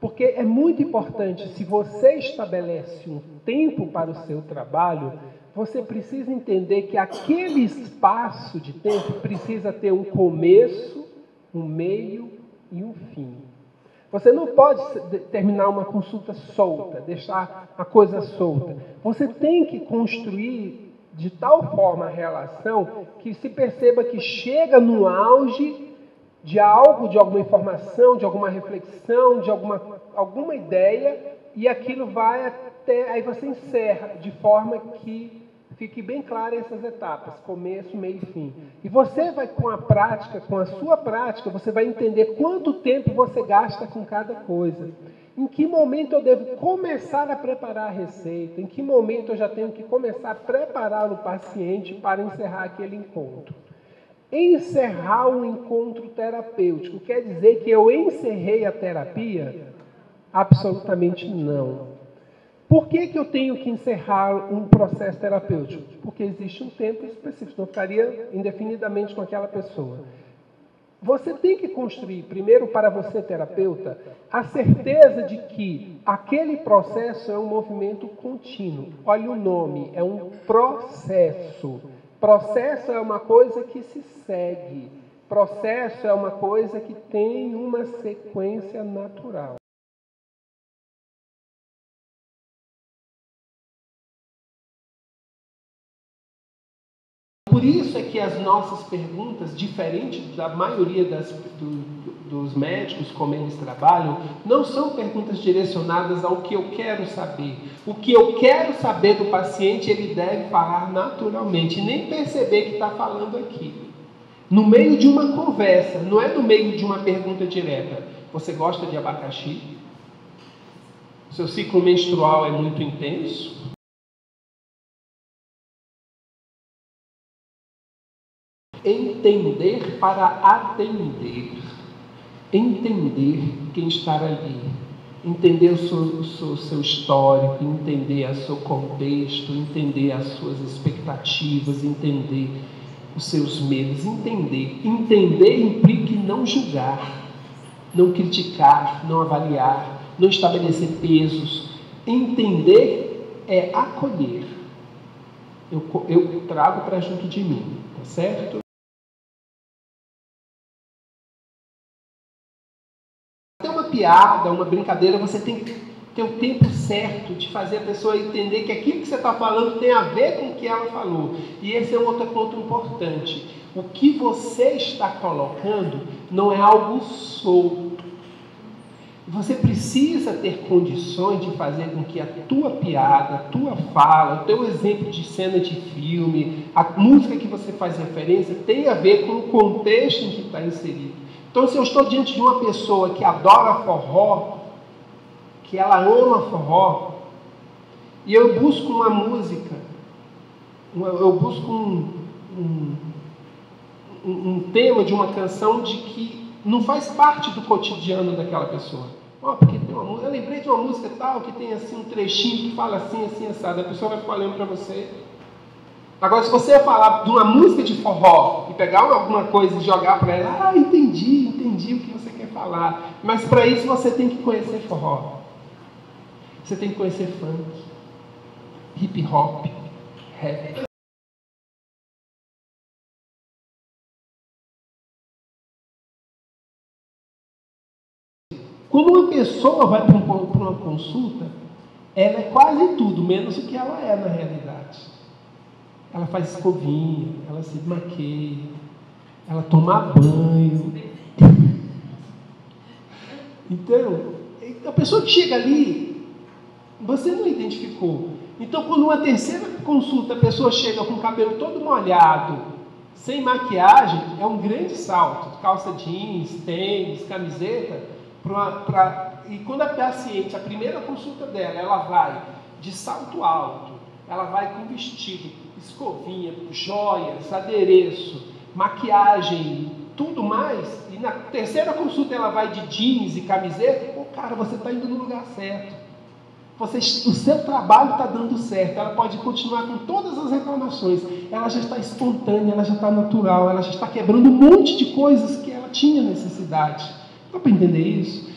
Porque é muito importante, se você estabelece um tempo para o seu trabalho, você precisa entender que aquele espaço de tempo precisa ter um começo, um meio e um fim. Você não pode terminar uma consulta solta, deixar a coisa solta. Você tem que construir de tal forma a relação que se perceba que chega no auge de algo, de alguma informação, de alguma reflexão, de alguma ideia, e aquilo vai até... Aí você encerra de forma que fique bem clara essas etapas, começo, meio e fim. E você vai com a prática, com a sua prática, você vai entender quanto tempo você gasta com cada coisa. Em que momento eu devo começar a preparar a receita? Em que momento eu já tenho que começar a preparar o paciente para encerrar aquele encontro? Encerrar um encontro terapêutico quer dizer que eu encerrei a terapia? Absolutamente não. Por que eu tenho que encerrar um processo terapêutico? Porque existe um tempo específico, não ficaria indefinidamente com aquela pessoa. Você tem que construir, primeiro para você, terapeuta, a certeza de que aquele processo é um movimento contínuo. Olha o nome, é um processo. Processo é uma coisa que se segue. Processo é uma coisa que tem uma sequência natural. Por isso é que as nossas perguntas, diferente da maioria dos médicos, como eles trabalham, não são perguntas direcionadas ao que eu quero saber. O que eu quero saber do paciente, ele deve falar naturalmente, nem perceber que está falando aqui. No meio de uma conversa, não é no meio de uma pergunta direta. Você gosta de abacaxi? Seu ciclo menstrual é muito intenso? Entender para atender. Entender quem está ali. Entender o seu histórico, entender o seu contexto, entender as suas expectativas, entender os seus medos. Entender. Entender implica em não julgar, não criticar, não avaliar, não estabelecer pesos. Entender é acolher. Eu trago para junto de mim, tá certo? Uma piada, uma brincadeira, você tem que ter o tempo certo de fazer a pessoa entender que aquilo que você está falando tem a ver com o que ela falou. E esse é um outro ponto importante. O que você está colocando não é algo solto. Você precisa ter condições de fazer com que a tua piada, a tua fala, o teu exemplo de cena de filme, a música que você faz referência, tenha a ver com o contexto em que está inserido. Então, se eu estou diante de uma pessoa que adora forró, que ela ama forró, e eu busco uma música, eu busco um tema de uma canção de que não faz parte do cotidiano daquela pessoa. Porque tem uma música, eu lembrei de uma música tal, que tem assim um trechinho que fala assim, assim, assado. A pessoa vai ficar olhando para você. Agora, se você falar de uma música de forró e pegar alguma coisa e jogar para ela, entendi o que você quer falar. Mas para isso você tem que conhecer forró. Você tem que conhecer funk, hip hop, rap. Quando uma pessoa vai para uma consulta, ela é quase tudo, menos o que ela é na realidade. Ela faz escovinha, ela se maqueia, ela toma banho. Então, a pessoa que chega ali, você não identificou. Então, quando uma terceira consulta, a pessoa chega com o cabelo todo molhado, sem maquiagem, é um grande salto. Calça jeans, tênis, camiseta. E quando a paciente, a primeira consulta dela, ela vai de salto alto, ela vai com vestido, escovinha, joias, adereço, maquiagem, tudo mais, e na terceira consulta ela vai de jeans e camiseta, cara, você está indo no lugar certo. O seu trabalho está dando certo, ela pode continuar com todas as reclamações, ela já está espontânea, ela já está natural, ela já está quebrando um monte de coisas que ela tinha necessidade. Dá para entender isso?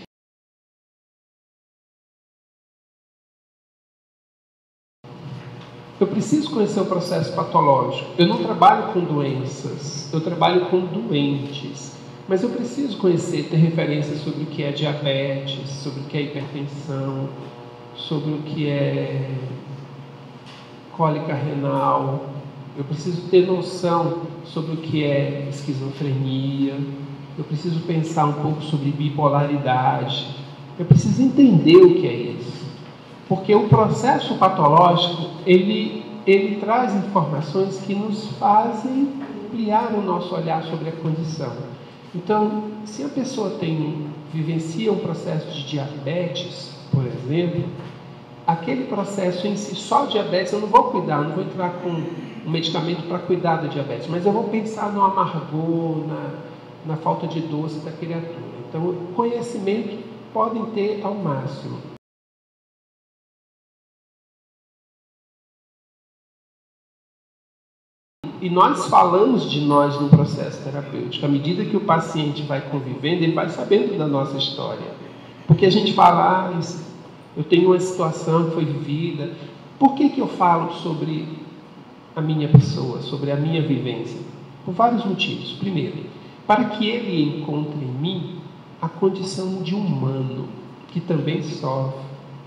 Eu preciso conhecer o processo patológico. Eu não trabalho com doenças, eu trabalho com doentes. Mas eu preciso conhecer, ter referências sobre o que é diabetes, sobre o que é hipertensão, sobre o que é cólica renal. Eu preciso ter noção sobre o que é esquizofrenia. Eu preciso pensar um pouco sobre bipolaridade. Eu preciso entender o que é isso. Porque o processo patológico, ele traz informações que nos fazem ampliar o nosso olhar sobre a condição. Então, se a pessoa vivencia um processo de diabetes, por exemplo, aquele processo em si, só diabetes, eu não vou cuidar, não vou entrar com um medicamento para cuidar do diabetes, mas eu vou pensar no amargor, na falta de doce da criatura. Então, conhecimento podem ter ao máximo. E nós falamos de nós no processo terapêutico. À medida que o paciente vai convivendo, ele vai sabendo da nossa história. Porque a gente fala, eu tenho uma situação que foi vivida. Por que eu falo sobre a minha pessoa, sobre a minha vivência? Por vários motivos. Primeiro, para que ele encontre em mim a condição de humano, que também sofre,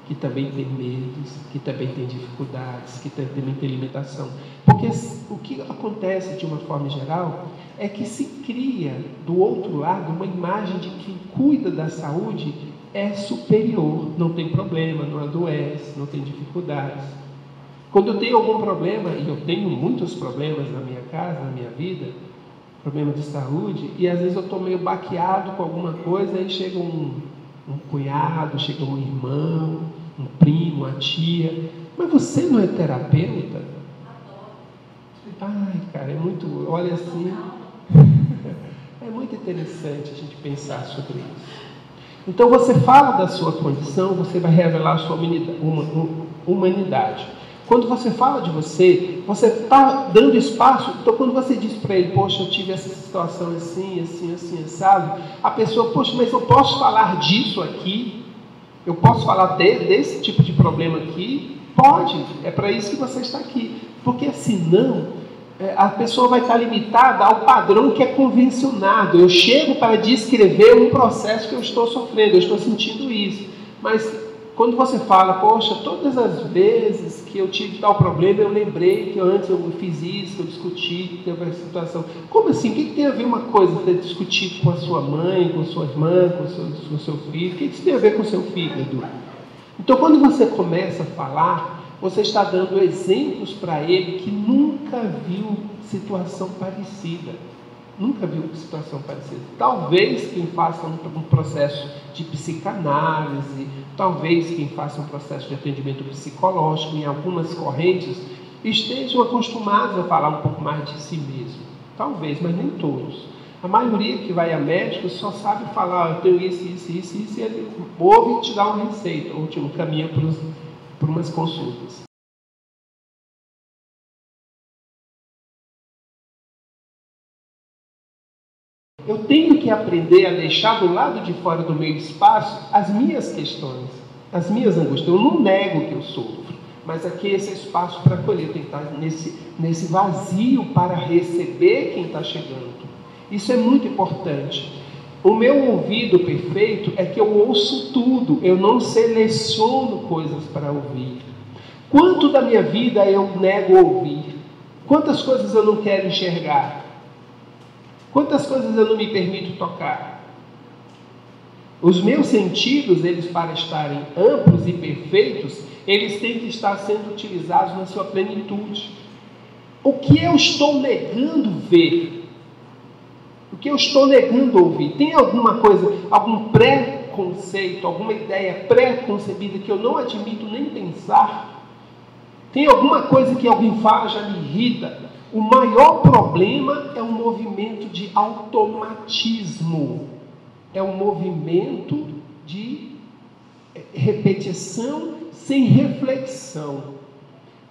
que também tem medos, que também tem dificuldades, que também tem limitação. Porque o que acontece de uma forma geral é que se cria do outro lado uma imagem de que quem cuida da saúde é superior, não tem problema, não adoece, não tem dificuldades. Quando eu tenho algum problema, e eu tenho muitos problemas na minha casa, na minha vida, problema de saúde, e às vezes eu estou meio baqueado com alguma coisa, aí chega um cunhado, chega um irmão, um primo, uma tia. Mas você não é terapeuta? Ai, cara, é muito... Olha assim... É muito interessante a gente pensar sobre isso. Então, você fala da sua condição, você vai revelar a sua humanidade. Quando você fala de você está dando espaço. Então, quando você diz para ele, poxa, eu tive essa situação assim, assim, assim, sabe? A pessoa, poxa, mas eu posso falar disso aqui? Eu posso falar desse tipo de problema aqui? Pode, é para isso que você está aqui. Porque senão, a pessoa vai estar limitada ao padrão que é convencionado. Eu chego para descrever um processo que eu estou sofrendo, eu estou sentindo isso. Mas quando você fala, poxa, todas as vezes que eu tive tal problema, eu lembrei que antes eu fiz isso, que eu discuti, que teve essa situação. Como assim? O que tem a ver uma coisa ter discutido com a sua mãe, com sua irmã, com o seu filho? O que isso tem a ver com o seu fígado? Então, quando você começa a falar, você está dando exemplos para ele que nunca viu situação parecida. Nunca viu situação parecida. Talvez quem faça um processo de psicanálise, talvez quem faça um processo de atendimento psicológico em algumas correntes, estejam acostumados a falar um pouco mais de si mesmo. Talvez, mas nem todos. A maioria que vai a médico só sabe falar, eu tenho isso, e ele ouve e te dá uma receita, ou te encaminha por umas consultas. Eu tenho que aprender a deixar do lado de fora do meu espaço as minhas questões, as minhas angústias. Eu não nego que eu sofro, mas aqui esse espaço para acolher, eu tenho que estar nesse vazio para receber quem está chegando. Isso é muito importante. O meu ouvido perfeito é que eu ouço tudo, eu não seleciono coisas para ouvir. Quanto da minha vida eu nego ouvir? Quantas coisas eu não quero enxergar? Quantas coisas eu não me permito tocar? Os meus sentidos, eles para estarem amplos e perfeitos, eles têm que estar sendo utilizados na sua plenitude. O que eu estou negando ver? O que eu estou negando ouvir? Tem alguma coisa, algum pré-conceito, alguma ideia pré-concebida que eu não admito nem pensar? Tem alguma coisa que alguém fala já me irrita? O maior problema é um movimento de automatismo. É um movimento de repetição sem reflexão.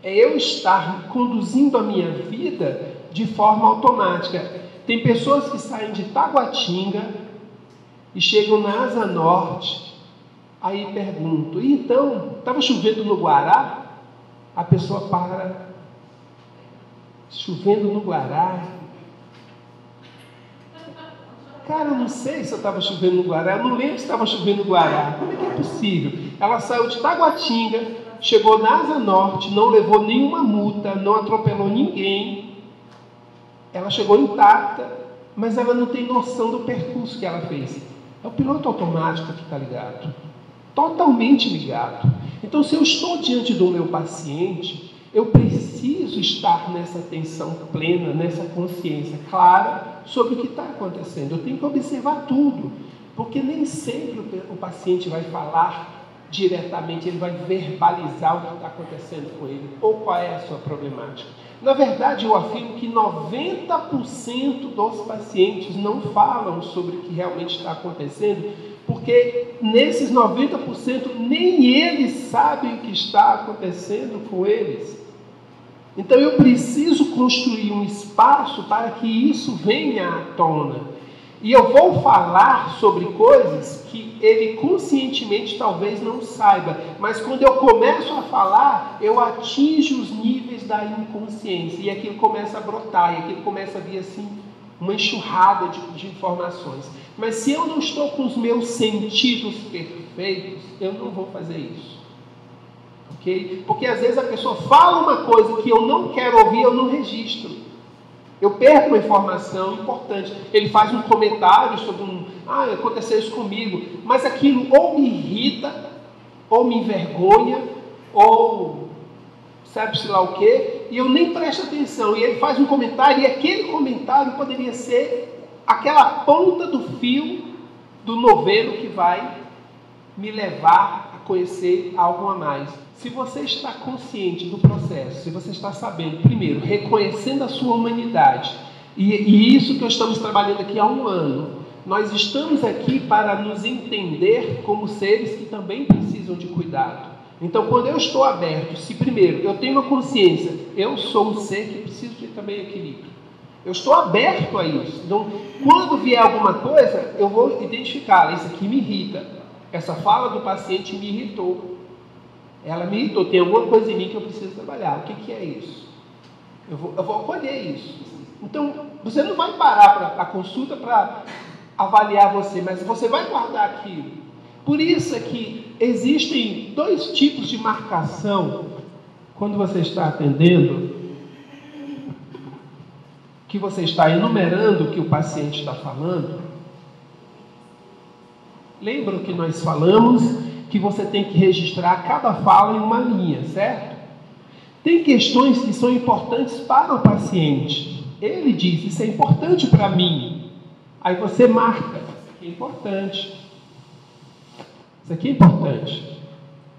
É eu estar conduzindo a minha vida de forma automática. Tem pessoas que saem de Taguatinga e chegam na Asa Norte, aí pergunto, e então, estava chovendo no Guará? A pessoa para chovendo no Guará. Cara, eu não sei se eu estava chovendo no Guará, eu não lembro se estava chovendo no Guará. Como é que é possível? Ela saiu de Taguatinga, chegou na Asa Norte, não levou nenhuma multa, não atropelou ninguém. Ela chegou intacta, mas ela não tem noção do percurso que ela fez. É o piloto automático que está ligado. Totalmente ligado. Então, se eu estou diante do meu paciente, eu preciso estar nessa atenção plena, nessa consciência clara sobre o que está acontecendo. Eu tenho que observar tudo, porque nem sempre o paciente vai falar diretamente, ele vai verbalizar o que está acontecendo com ele, ou qual é a sua problemática. Na verdade, eu afirmo que 90% dos pacientes não falam sobre o que realmente está acontecendo, porque nesses 90% nem eles sabem o que está acontecendo com eles. Então eu preciso construir um espaço para que isso venha à tona. E eu vou falar sobre coisas que ele conscientemente talvez não saiba, mas quando eu começo a falar, eu atinjo os níveis da inconsciência, e aquilo começa a brotar, e aquilo começa a vir assim, uma enxurrada de informações. Mas se eu não estou com os meus sentidos perfeitos, eu não vou fazer isso. Ok? Porque às vezes a pessoa fala uma coisa que eu não quero ouvir, eu não registro. Eu perco uma informação importante. Ele faz um comentário sobre aconteceu isso comigo, mas aquilo ou me irrita, ou me envergonha, ou sabe-se lá o quê, e eu nem presto atenção. E ele faz um comentário, e aquele comentário poderia ser aquela ponta do fio do novelo que vai me levar a conhecer algo a mais. Se você está consciente do processo, se você está sabendo, primeiro, reconhecendo a sua humanidade, e isso que estamos trabalhando aqui há 1 ano, nós estamos aqui para nos entender como seres que também precisam de cuidado. Então, quando eu estou aberto, se primeiro eu tenho uma consciência, eu sou um ser que precisa de também equilíbrio. Eu estou aberto a isso. Então, quando vier alguma coisa, eu vou identificar, isso aqui me irrita. Essa fala do paciente me irritou. Ela me irritou, tem alguma coisa em mim que eu preciso trabalhar. O que é isso? Eu vou acolher isso. Então, você não vai parar a consulta para avaliar você, mas você vai guardar aquilo. Por isso é que existem 2 tipos de marcação quando você está atendendo, que você está enumerando o que o paciente está falando. Lembra que nós falamos que você tem que registrar cada fala em uma linha, certo? Tem questões que são importantes para o paciente. Ele diz, isso é importante para mim. Aí você marca, isso aqui é importante. Isso aqui é importante.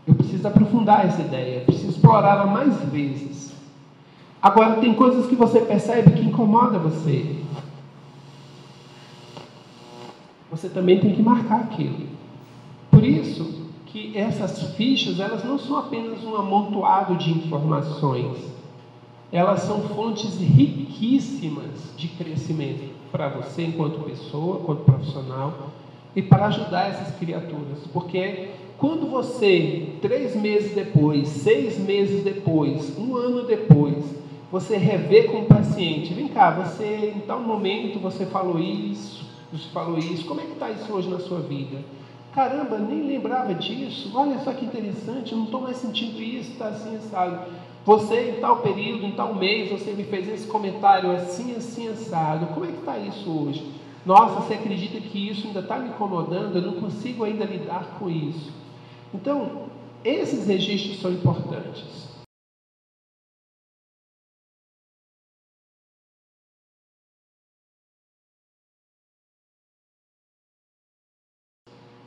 Eu preciso aprofundar essa ideia, eu preciso explorá-la mais vezes. Agora, tem coisas que você percebe que incomoda você. Você também tem que marcar aquilo. Por isso que essas fichas, elas não são apenas um amontoado de informações. Elas são fontes riquíssimas de crescimento para você enquanto pessoa, enquanto profissional, e para ajudar essas criaturas. Porque quando você, 3 meses depois, 6 meses depois, 1 ano depois, você revê com o paciente, vem cá, você em tal momento você falou isso, como é que está isso hoje na sua vida? Caramba, nem lembrava disso, olha só que interessante, eu não estou mais sentindo isso, está assim, assado. Você em tal período, em tal mês, você me fez esse comentário assim, assim, assado, como é que está isso hoje? Nossa, você acredita que isso ainda está me incomodando, eu não consigo ainda lidar com isso. Então, esses registros são importantes.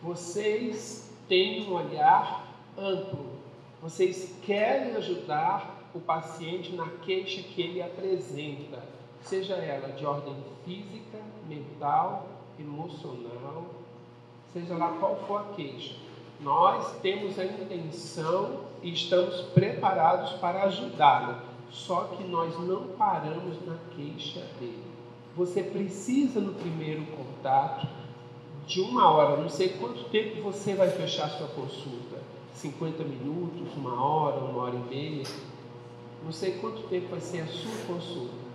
Vocês têm um olhar amplo. Vocês querem ajudar o paciente na queixa que ele apresenta, seja ela de ordem física, mental, emocional, seja lá qual for a queixa. Nós temos a intenção e estamos preparados para ajudá-lo, só que nós não paramos na queixa dele. Você precisa, no primeiro contato, de 1 hora, não sei quanto tempo você vai fechar sua consulta, 50 minutos, 1 hora, 1 hora e meia, não sei quanto tempo vai ser a sua consulta.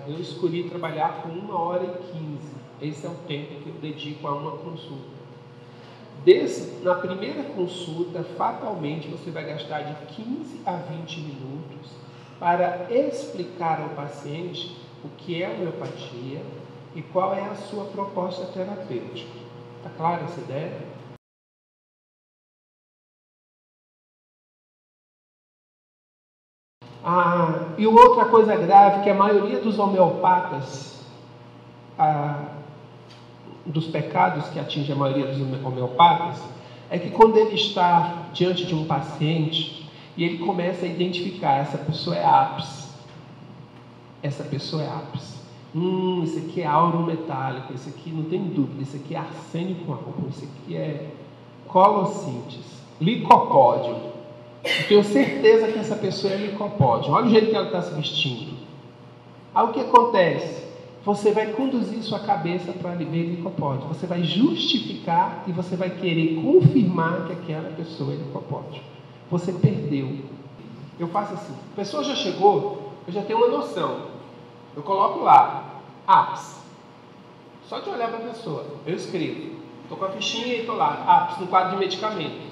eu escolhi trabalhar com 1h15. Esse é o tempo que eu dedico a uma consulta. Na primeira consulta, fatalmente, você vai gastar de 15 a 20 minutos para explicar ao paciente o que é homeopatia e qual é a sua proposta terapêutica. Está clara essa ideia? E outra coisa grave, que a maioria dos homeopatas, dos pecados que atinge a maioria dos homeopatas, é que quando ele está diante de um paciente e ele começa a identificar, essa pessoa é apis, essa pessoa é apis, esse aqui é áureo metálico, esse aqui não tem dúvida, esse aqui é arsênio com álcool, esse aqui é colossintes, licopódio. Eu tenho certeza que essa pessoa é licopódio. Olha o jeito que ela está se vestindo. Aí o que acontece? Você vai conduzir sua cabeça para ver licopódio. Você vai justificar e você vai querer confirmar que aquela pessoa é licopódio. Você perdeu. Eu faço assim. A pessoa já chegou, eu já tenho uma noção. Eu coloco lá, apis. Só de olhar para a pessoa, eu escrevo. Estou com a fichinha e estou lá, apis, no quadro de medicamentos.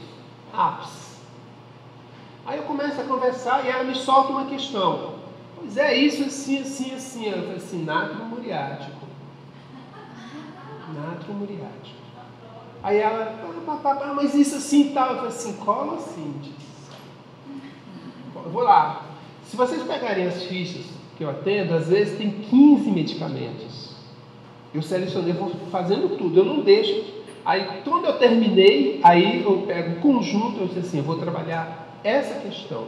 Apis. Aí eu começo a conversar e ela me solta uma questão. Pois é, isso assim, assim, assim. Eu falei assim, natro muriático. Natro muriático. Aí ela, mas isso assim e tal. Eu falei assim, colossintes. Eu vou lá. Se vocês pegarem as fichas que eu atendo, às vezes tem 15 medicamentos. Eu selecionei, vou fazendo tudo, eu não deixo. Aí, quando eu terminei, aí eu pego o conjunto, eu disse assim, eu vou trabalhar essa questão.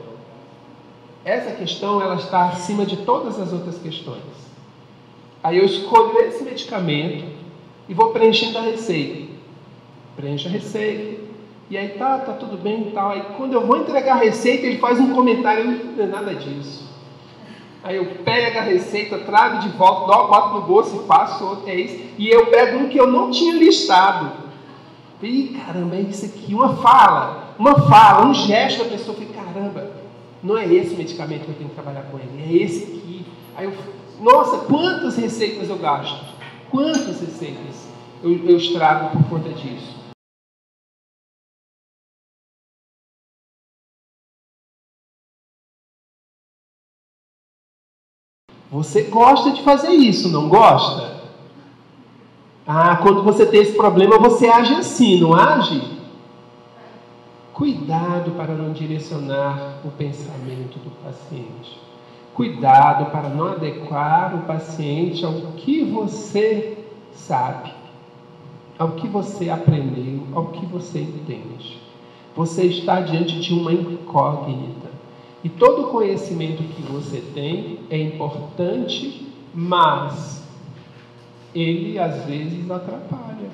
Essa questão, ela está acima de todas as outras questões. Aí eu escolho esse medicamento e vou preenchendo a receita. Preencho a receita. E aí tá tudo bem e tal. Aí quando eu vou entregar a receita, ele faz um comentário, não é nada disso. Aí eu pego a receita, trago de volta, boto no bolso e faço outro, é isso. E eu pego um que eu não tinha listado. E caramba, é isso aqui, uma fala, um gesto da pessoa. Eu falei, caramba, não é esse medicamento que eu tenho que trabalhar com ele, é esse aqui. Aí eu, nossa, quantas receitas eu gasto? Quantas receitas eu estrago por conta disso? Você gosta de fazer isso, não gosta? Quando você tem esse problema, você age assim, não age? Cuidado para não direcionar o pensamento do paciente. Cuidado para não adequar o paciente ao que você sabe, ao que você aprendeu, ao que você entende. Você está diante de uma incógnita. E todo conhecimento que você tem é importante, mas ele às vezes atrapalha.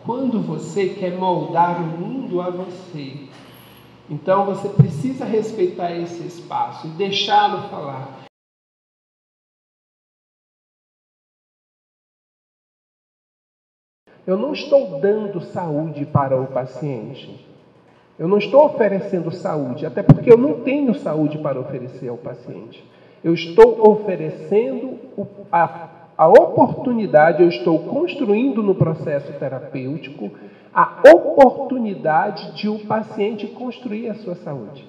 Quando você quer moldar o mundo a você, então você precisa respeitar esse espaço e deixá-lo falar. Eu não estou dando saúde para o paciente. Eu não estou oferecendo saúde, até porque eu não tenho saúde para oferecer ao paciente. Eu estou oferecendo a oportunidade, eu estou construindo no processo terapêutico a oportunidade de o paciente construir a sua saúde.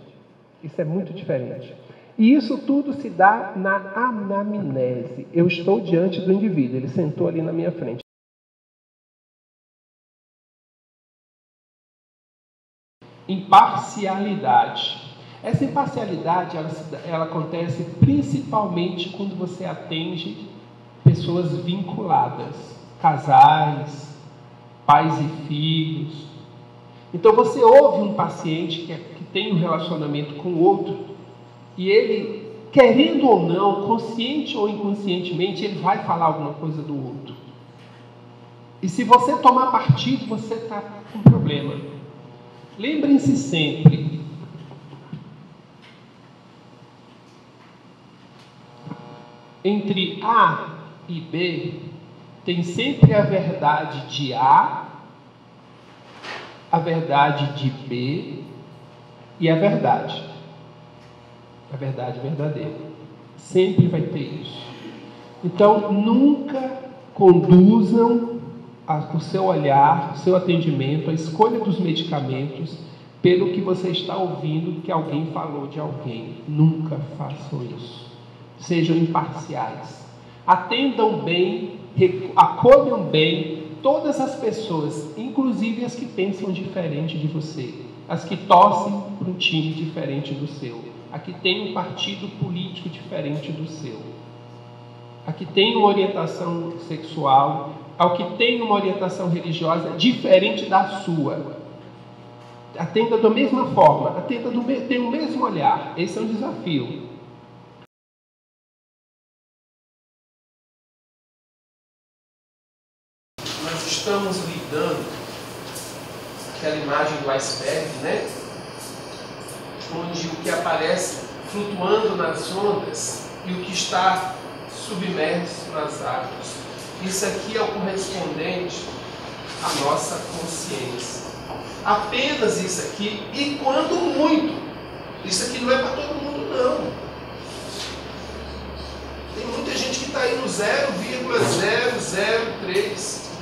Isso é muito diferente. E isso tudo se dá na anamnese. Eu estou diante do indivíduo, ele sentou ali na minha frente. Imparcialidade. Essa imparcialidade, ela acontece principalmente quando você atende pessoas vinculadas, casais, pais e filhos. Então você ouve um paciente que tem um relacionamento com o outro e ele, querendo ou não, consciente ou inconscientemente, ele vai falar alguma coisa do outro. E se você tomar partido, você está com problema. Lembrem-se sempre, entre A e B, tem sempre a verdade de A, a verdade de B e a verdade verdadeira. Sempre vai ter isso. Então, nunca conduzam o seu olhar, o seu atendimento, a escolha dos medicamentos pelo que você está ouvindo que alguém falou de alguém. Nunca façam isso. Sejam imparciais. Atendam bem, acolham bem todas as pessoas, inclusive as que pensam diferente de você, as que torcem para um time diferente do seu, a que tem um partido político diferente do seu, a que tem uma orientação sexual, ao que tem uma orientação religiosa diferente da sua. Atenda da mesma forma, tem o mesmo olhar. Esse é um desafio. Nós estamos lidando aquela imagem do iceberg, né? Onde o que aparece flutuando nas ondas e o que está submerso nas águas. Isso aqui é o correspondente à nossa consciência. Apenas isso aqui, e quando muito. Isso aqui não é para todo mundo, não. Tem muita gente que está aí no 0,003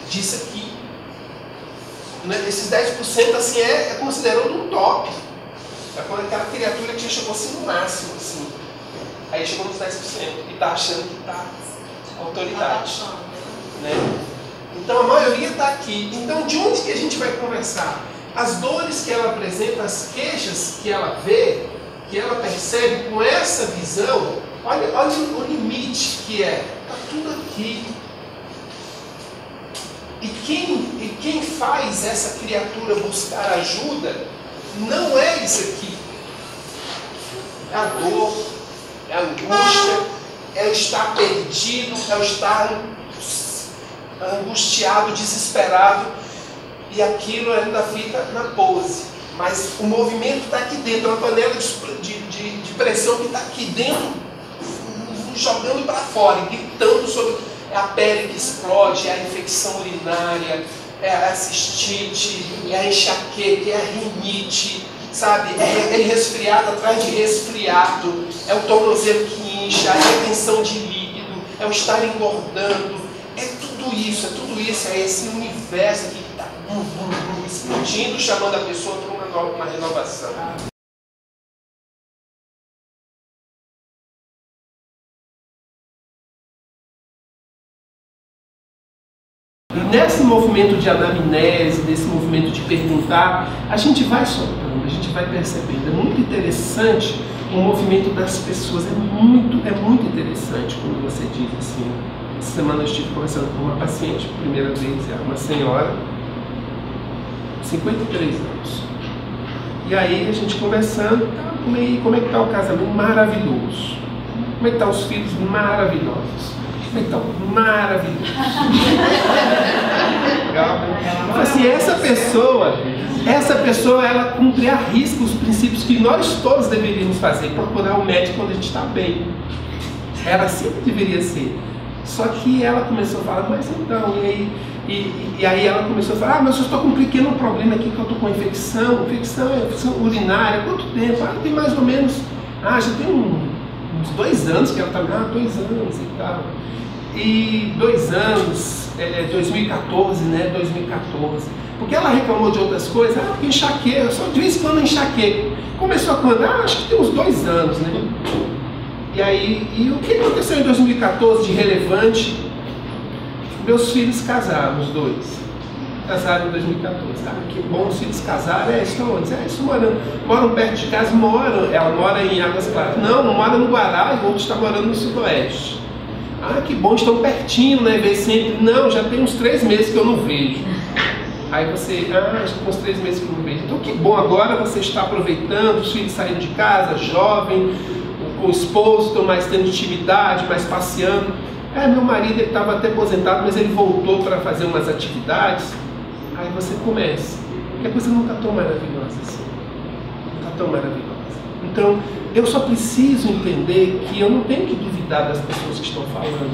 disso aqui. Esses 10% assim é considerando um top. É quando aquela criatura que já chegou assim no máximo, assim. Aí chegou nos 10% e está achando que está autoridade. Né? Então a maioria está aqui. Então de onde que a gente vai conversar? As dores que ela apresenta, as queixas que ela vê, que ela percebe com essa visão, olha o limite que é. Está tudo aqui. E quem faz essa criatura buscar ajuda não é isso aqui. É a dor, é a angústia, é o estar perdido, é o estar angustiado, desesperado, e aquilo ainda fica na pose. Mas o movimento está aqui dentro, uma panela de pressão que está aqui dentro, jogando para fora, gritando sobre a pele que explode, é a infecção urinária, é a cistite, é a enxaqueca, é a rinite, sabe? É resfriado atrás de resfriado, é o tornozelo que incha, é a retenção de líquido, é o estar engordando, é tudo isso, é esse universo aqui que está explodindo, chamando a pessoa para uma renovação. E nesse movimento de anamnese, nesse movimento de perguntar, a gente vai soltando, a gente vai percebendo. É muito interessante o movimento das pessoas, é muito interessante quando você diz assim. Essa semana eu estive conversando com uma paciente, primeira vez, uma senhora, 53 anos. E aí a gente conversando, como é que está o casamento? Maravilhoso. Como é que estão os filhos? Maravilhosos. Então, maravilhoso. Assim, essa pessoa, ela cumpre a risca os princípios que nós todos deveríamos fazer, procurar um médico quando a gente está bem. Ela sempre deveria ser. Só que ela começou a falar, mas então, e aí ela começou a falar, mas eu estou com um pequeno problema aqui, que eu estou com infecção urinária, quanto tempo? Tem mais ou menos, já tem uns 2 anos que ela está, 2 anos e tal. E 2 anos, 2014, né? 2014. Porque ela reclamou de outras coisas, porque enxaqueca, só de vez em quando enxaqueca. Começou a quando? Acho que tem uns 2 anos, né? E aí, o que aconteceu em 2014 de relevante? Meus filhos casaram, os 2. Casaram em 2014. Que bom, os filhos casaram. Estão onde? Estão moram perto de casa, ela mora em Águas Claras. Não mora no Guará e o outro está morando no Sudoeste. Que bom, estão pertinho, né? Vê sempre. Não, já tem uns 3 meses que eu não vejo. Aí você, já tem uns 3 meses que eu não vejo. Então que bom, agora você está aproveitando, os filhos saindo de casa, jovem, com o esposo, estão mais tendo intimidade, mais passeando. Meu marido estava até aposentado, mas ele voltou para fazer umas atividades. Aí você começa. E a coisa não está tão maravilhosa assim. Não está tão maravilhosa. Então, eu só preciso entender que eu não tenho que duvidar das pessoas que estão falando,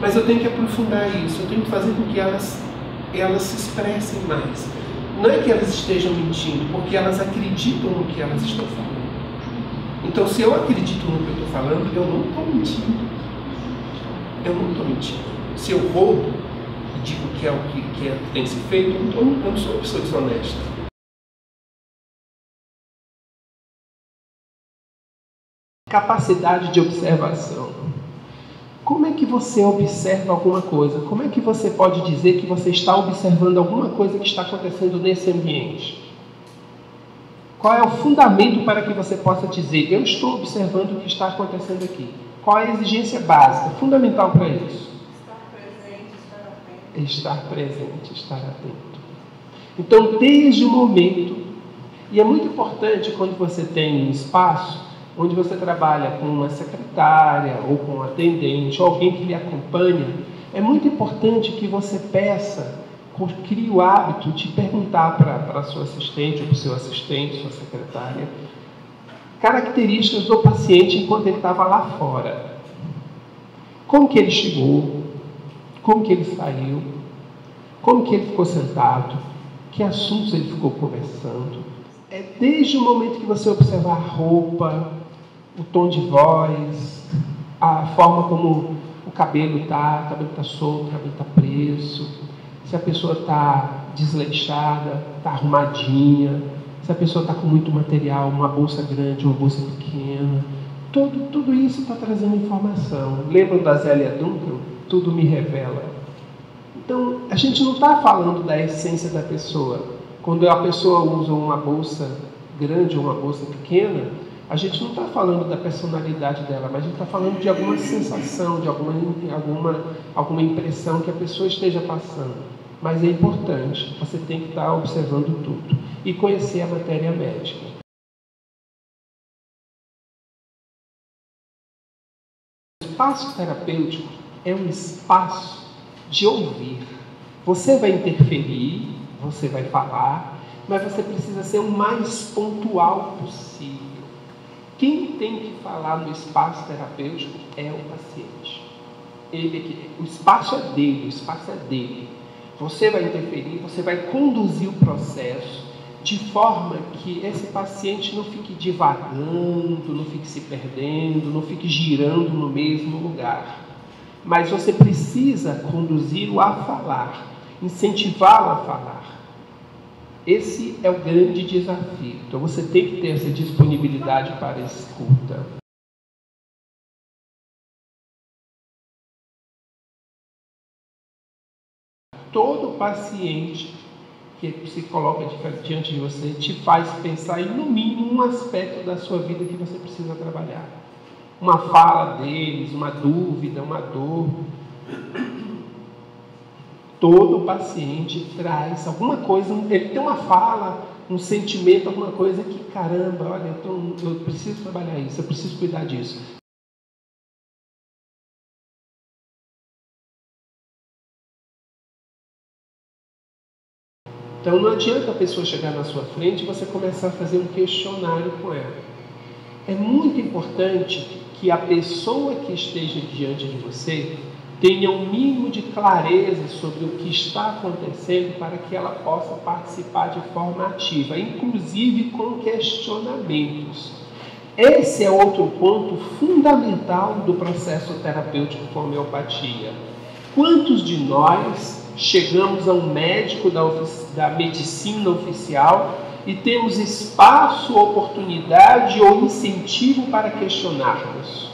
mas eu tenho que aprofundar isso, eu tenho que fazer com que elas se expressem mais. Não é que elas estejam mentindo, porque elas acreditam no que elas estão falando. Então, se eu acredito no que eu estou falando, eu não estou mentindo. eu não estou mentindo. Se eu roubo e digo que é o que tem que ser feito, eu não sou uma pessoa desonesta. Capacidade de observação. Como é que você observa alguma coisa? Como é que você pode dizer que você está observando alguma coisa que está acontecendo nesse ambiente? Qual é o fundamento para que você possa dizer, eu estou observando o que está acontecendo aqui? Qual é a exigência básica, fundamental para isso? Estar presente, estar atento. Estar presente, estar atento. Então, desde o momento, e é muito importante quando você tem um espaço onde você trabalha com uma secretária, ou com um atendente, ou alguém que lhe acompanha, é muito importante que você peça, crie o hábito de perguntar para a sua assistente, ou para o seu assistente, sua secretária, características do paciente enquanto ele estava lá fora. Como que ele chegou, como que ele saiu, como que ele ficou sentado, que assuntos ele ficou conversando. É desde o momento que você observar a roupa, o tom de voz, a forma como o cabelo está solto, o cabelo está preso, se a pessoa está desleixada, está arrumadinha, se a pessoa está com muito material, uma bolsa grande, uma bolsa pequena. Tudo isso está trazendo informação. Lembram da Zélia Duncan? Tudo me revela. Então, a gente não está falando da essência da pessoa. Quando a pessoa usa uma bolsa grande ou uma bolsa pequena, a gente não está falando da personalidade dela, mas a gente está falando de alguma sensação, de alguma impressão que a pessoa esteja passando. Mas é importante, você tem que estar observando tudo e conhecer a matéria médica. O espaço terapêutico é um espaço de ouvir. Você vai interferir, você vai falar, mas você precisa ser o mais pontual possível. Quem tem que falar no espaço terapêutico é o paciente. O espaço é dele, o espaço é dele. Você vai interferir, você vai conduzir o processo de forma que esse paciente não fique divagando, não fique se perdendo, não fique girando no mesmo lugar. Mas você precisa conduzi-lo a falar, incentivá-lo a falar. Esse é o grande desafio. Então você tem que ter essa disponibilidade para a escuta. Todo paciente que se coloca diante de você te faz pensar em, no mínimo, um aspecto da sua vida que você precisa trabalhar. Uma fala deles, uma dúvida, uma dor. Todo paciente traz alguma coisa, ele tem uma fala, um sentimento, alguma coisa que, caramba, olha, eu preciso trabalhar isso, eu preciso cuidar disso. Então não adianta a pessoa chegar na sua frente e você começar a fazer um questionário com ela. É muito importante que a pessoa que esteja diante de você tenha um mínimo de clareza sobre o que está acontecendo para que ela possa participar de forma ativa, inclusive com questionamentos. Esse é outro ponto fundamental do processo terapêutico com homeopatia. Quantos de nós chegamos a um médico da medicina oficial e temos espaço, oportunidade ou incentivo para questionarmos?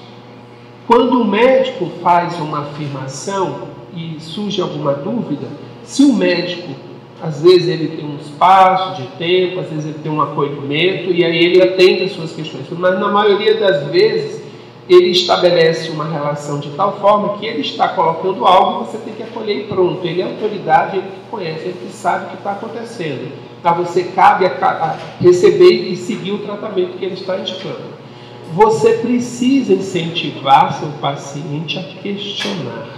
Quando o médico faz uma afirmação e surge alguma dúvida, se o médico, às vezes ele tem um espaço de tempo, às vezes ele tem um acolhimento e aí ele atende as suas questões, mas na maioria das vezes ele estabelece uma relação de tal forma que ele está colocando algo e você tem que acolher e pronto. Ele é autoridade, ele que conhece, ele que sabe o que está acontecendo. A você cabe a receber e seguir o tratamento que ele está indicando. Você precisa incentivar seu paciente a questionar.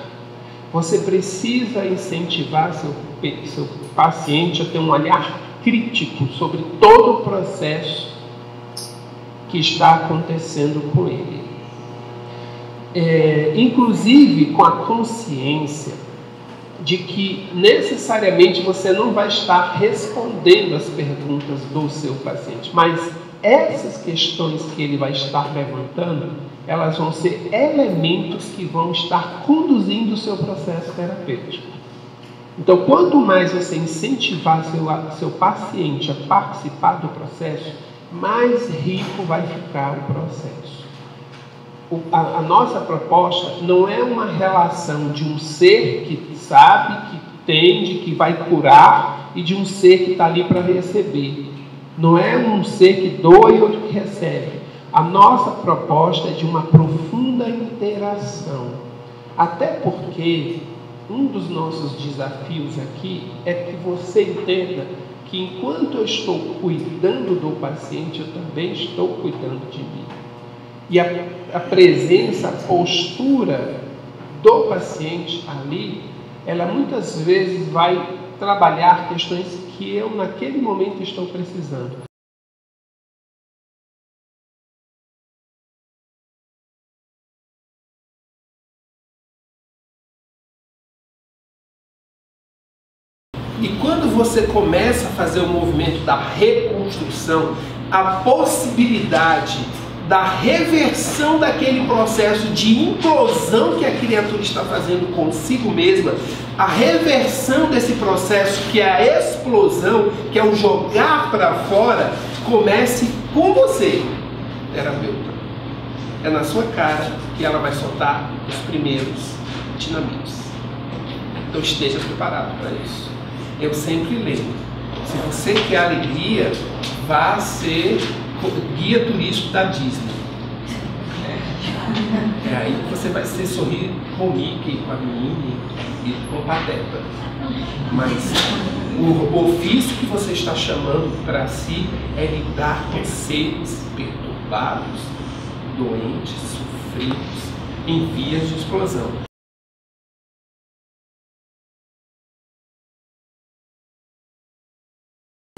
Você precisa incentivar seu paciente a ter um olhar crítico sobre todo o processo que está acontecendo com ele. Inclusive com a consciência de que necessariamente você não vai estar respondendo as perguntas do seu paciente, mas essas questões que ele vai estar levantando elas vão ser elementos que vão estar conduzindo o seu processo terapêutico. Então, quanto mais você incentivar seu paciente a participar do processo, mais rico vai ficar o processo. A nossa proposta não é uma relação de um ser que sabe, que entende, que vai curar, e de um ser que está ali para receber. Não é um ser que doa e outro que recebe. A nossa proposta é de uma profunda interação. Até porque um dos nossos desafios aqui é que você entenda que enquanto eu estou cuidando do paciente, eu também estou cuidando de mim. E a presença, a postura do paciente ali, ela muitas vezes vai trabalhar questões que eu naquele momento estou precisando. E quando você começa a fazer o movimento da reconstrução, a possibilidade da reversão daquele processo de implosão que a criatura está fazendo consigo mesma, a reversão desse processo que é a explosão, que é o jogar para fora, comece com você, terapeuta. É na sua cara que ela vai soltar os primeiros dinamites. Então esteja preparado para isso. Eu sempre lembro, se você quer alegria, vá ser guia turístico da Disney. É aí que você vai ser sorrir com o Mickey, com a Minnie e com o Pateta. Mas o ofício que você está chamando para si é lidar com seres perturbados, doentes, sofridos, em vias de explosão.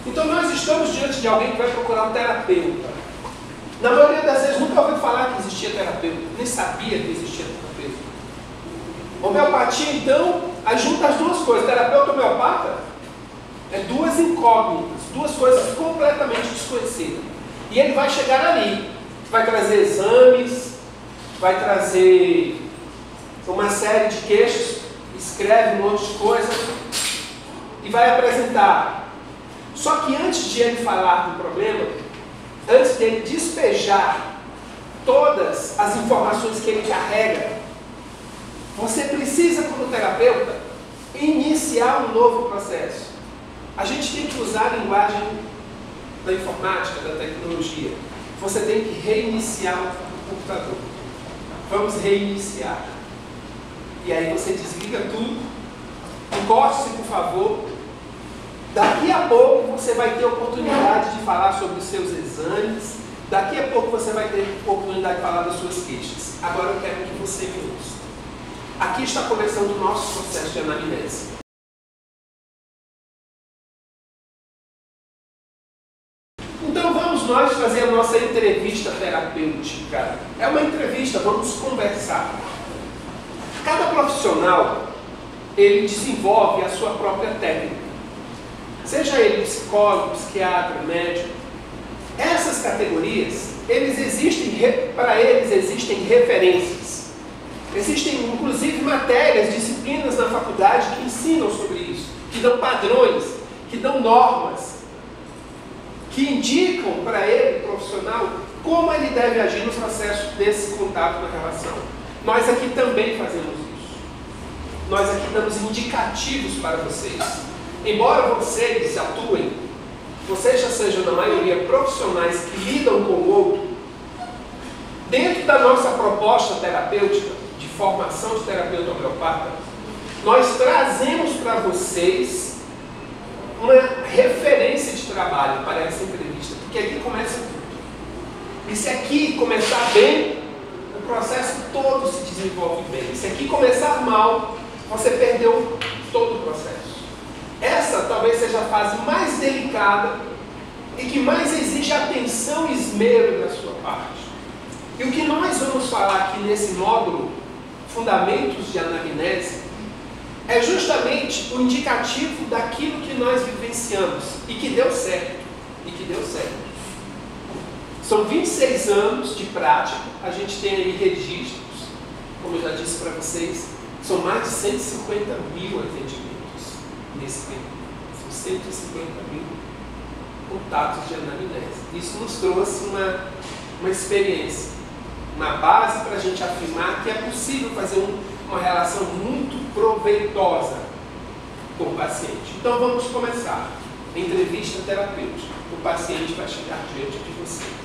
Então nós estamos diante de alguém que vai procurar um terapeuta. Na maioria das vezes nunca ouviu falar que existia terapeuta, nem sabia que existia terapeuta. Homeopatia, então, junta as duas coisas, terapeuta e homeopata, é duas incógnitas, duas coisas completamente desconhecidas. E ele vai chegar ali, vai trazer exames, vai trazer uma série de queixas, escreve um monte de coisa e vai apresentar. Só que antes de ele falar do problema, antes de ele despejar todas as informações que ele carrega, você precisa, como terapeuta, iniciar um novo processo. A gente tem que usar a linguagem da informática, da tecnologia. Você tem que reiniciar o computador. Vamos reiniciar. E aí você desliga tudo, encoste-se, por favor. Daqui a pouco você vai ter oportunidade de falar sobre os seus exames. Daqui a pouco você vai ter oportunidade de falar das suas queixas. Agora eu quero que você me ouça. Aqui está começando o nosso processo de anamnese. Então vamos nós fazer a nossa entrevista terapêutica. É uma entrevista, vamos conversar. Cada profissional, ele desenvolve a sua própria técnica. Seja ele psicólogo, psiquiatra, médico. Essas categorias, para eles existem referências. Existem, inclusive, matérias, disciplinas na faculdade que ensinam sobre isso, que dão padrões, que dão normas, que indicam para ele, profissional, como ele deve agir no processo desse contato na relação. Nós aqui também fazemos isso. Nós aqui damos indicativos para vocês. Embora vocês atuem, vocês já sejam na maioria profissionais que lidam com o outro, dentro da nossa proposta terapêutica, de formação de terapeuta homeopata, nós trazemos para vocês uma referência de trabalho para essa entrevista, porque aqui começa tudo. E se aqui começar bem, o processo todo se desenvolve bem. Se aqui começar mal, você perdeu todo o processo. Essa talvez seja a fase mais delicada e que mais exige atenção e esmero da sua parte. E o que nós vamos falar aqui nesse módulo, Fundamentos de Anamnese, é justamente o indicativo daquilo que nós vivenciamos e que deu certo. São 26 anos de prática, a gente tem aí registros, como eu já disse para vocês, são mais de 150 mil atendimentos nesse período. São 150 mil contatos de anamnese. Isso nos trouxe uma experiência, uma base para a gente afirmar que é possível fazer uma relação muito proveitosa com o paciente. Então vamos começar. Entrevista terapêutica. O paciente vai chegar diante de você.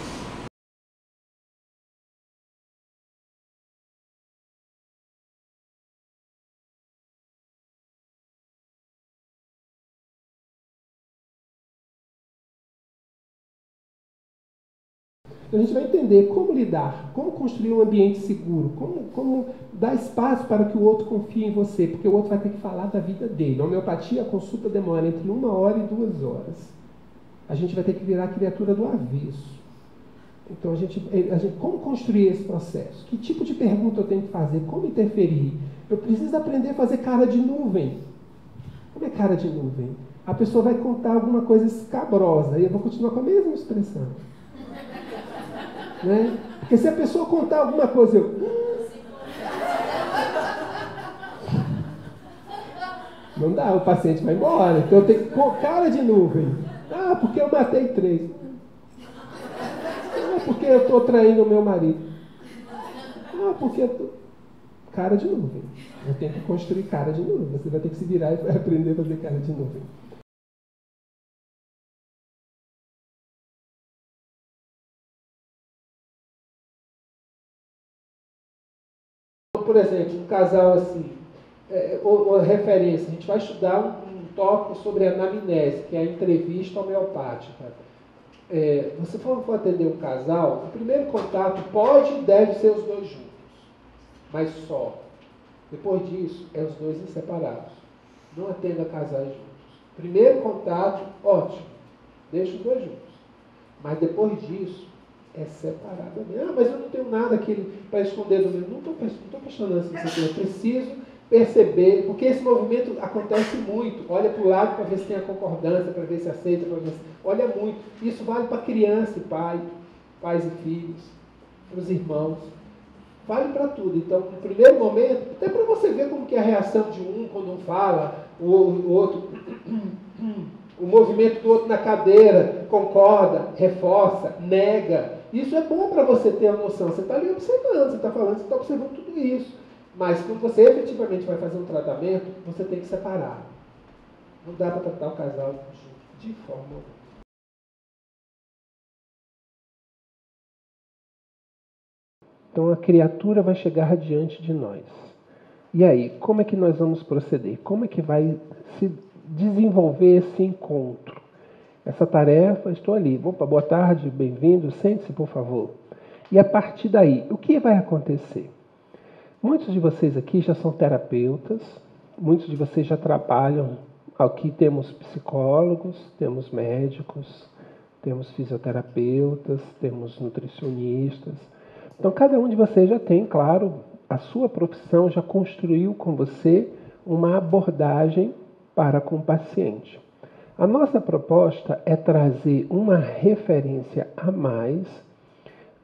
A gente vai entender como lidar, como construir um ambiente seguro, como dar espaço para que o outro confie em você, porque o outro vai ter que falar da vida dele. Na homeopatia, a consulta demora entre 1 hora e 2 horas. A gente vai ter que virar a criatura do avesso. Então, como construir esse processo? Que tipo de pergunta eu tenho que fazer? Como interferir? Eu preciso aprender a fazer cara de nuvem. Como é cara de nuvem? A pessoa vai contar alguma coisa escabrosa e eu vou continuar com a mesma expressão. Né? Porque se a pessoa contar alguma coisa, não dá, o paciente vai embora. Então eu tenho que pôr cara de nuvem. Ah, porque eu matei 3. Ah, porque eu estou traindo o meu marido. Ah, porque eu tô... Cara de nuvem. Eu tenho que construir cara de nuvem. Você vai ter que se virar e aprender a fazer cara de nuvem. Por exemplo, um casal assim, ou referência, a gente vai estudar um tópico sobre anamnese, que é a entrevista homeopática. Você for atender um casal, o primeiro contato pode e deve ser os dois juntos, mas só. Depois disso, é os dois separados. Não atenda casais juntos. Primeiro contato, ótimo, deixa os dois juntos. Mas depois disso, é separadamente. Ah, mas eu não tenho nada para esconder do meu. Não estou questionando se você tem. Eu preciso perceber, porque esse movimento acontece muito. Olha para o lado para ver se tem a concordância, para ver se aceita, para ver se... Olha muito. Isso vale para criança e pais e filhos, para os irmãos. Vale para tudo. Então, no primeiro momento, até para você ver como que é a reação de um quando um fala, o outro... O movimento do outro na cadeira, concorda, reforça, nega. Isso é bom para você ter a noção. Você está ali observando, você está falando, você está observando tudo isso. Mas quando você efetivamente vai fazer um tratamento, você tem que separar. Não dá para tratar o casal junto, de forma alguma. Então a criatura vai chegar diante de nós. E aí, como é que nós vamos proceder? Como é que vai se desenvolver esse encontro? Essa tarefa, estou ali. Opa, boa tarde, bem-vindo, sente-se, por favor. E a partir daí, o que vai acontecer? Muitos de vocês aqui já são terapeutas, muitos de vocês já trabalham. Aqui temos psicólogos, temos médicos, temos fisioterapeutas, temos nutricionistas. Então, cada um de vocês já tem, claro, a sua profissão, já construiu com você uma abordagem para com o paciente. A nossa proposta é trazer uma referência a mais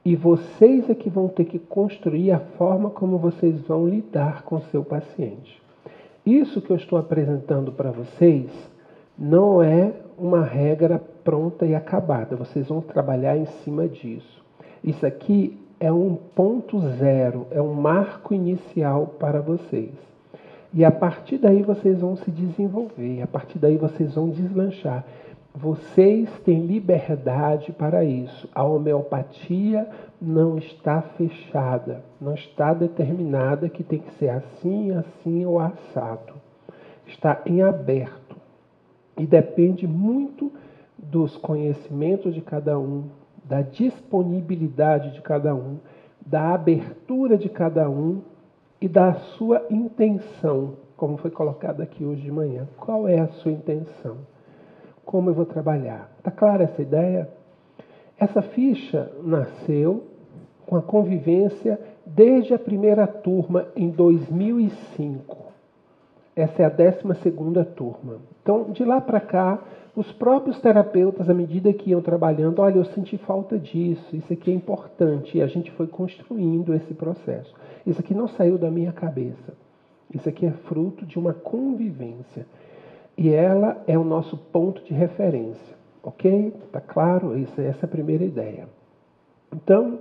e vocês é que vão ter que construir a forma como vocês vão lidar com o seu paciente. Isso que eu estou apresentando para vocês não é uma regra pronta e acabada. Vocês vão trabalhar em cima disso. Isso aqui é um ponto zero, é um marco inicial para vocês. E a partir daí vocês vão se desenvolver, a partir daí vocês vão deslanchar. Vocês têm liberdade para isso. A homeopatia não está fechada, não está determinada que tem que ser assim, assim ou assado. Está em aberto. E depende muito dos conhecimentos de cada um, da disponibilidade de cada um, da abertura de cada um e da sua intenção, como foi colocado aqui hoje de manhã. Qual é a sua intenção? Como eu vou trabalhar? Está clara essa ideia? Essa ficha nasceu com a convivência desde a primeira turma, em 2005. Essa é a 12ª turma. Então, de lá para cá, Os próprios terapeutas, à medida que iam trabalhando, olha, eu senti falta disso, isso aqui é importante, e a gente foi construindo esse processo. Isso aqui não saiu da minha cabeça. Isso aqui é fruto de uma convivência. E ela é o nosso ponto de referência. Ok? Tá claro? Essa é a primeira ideia. Então,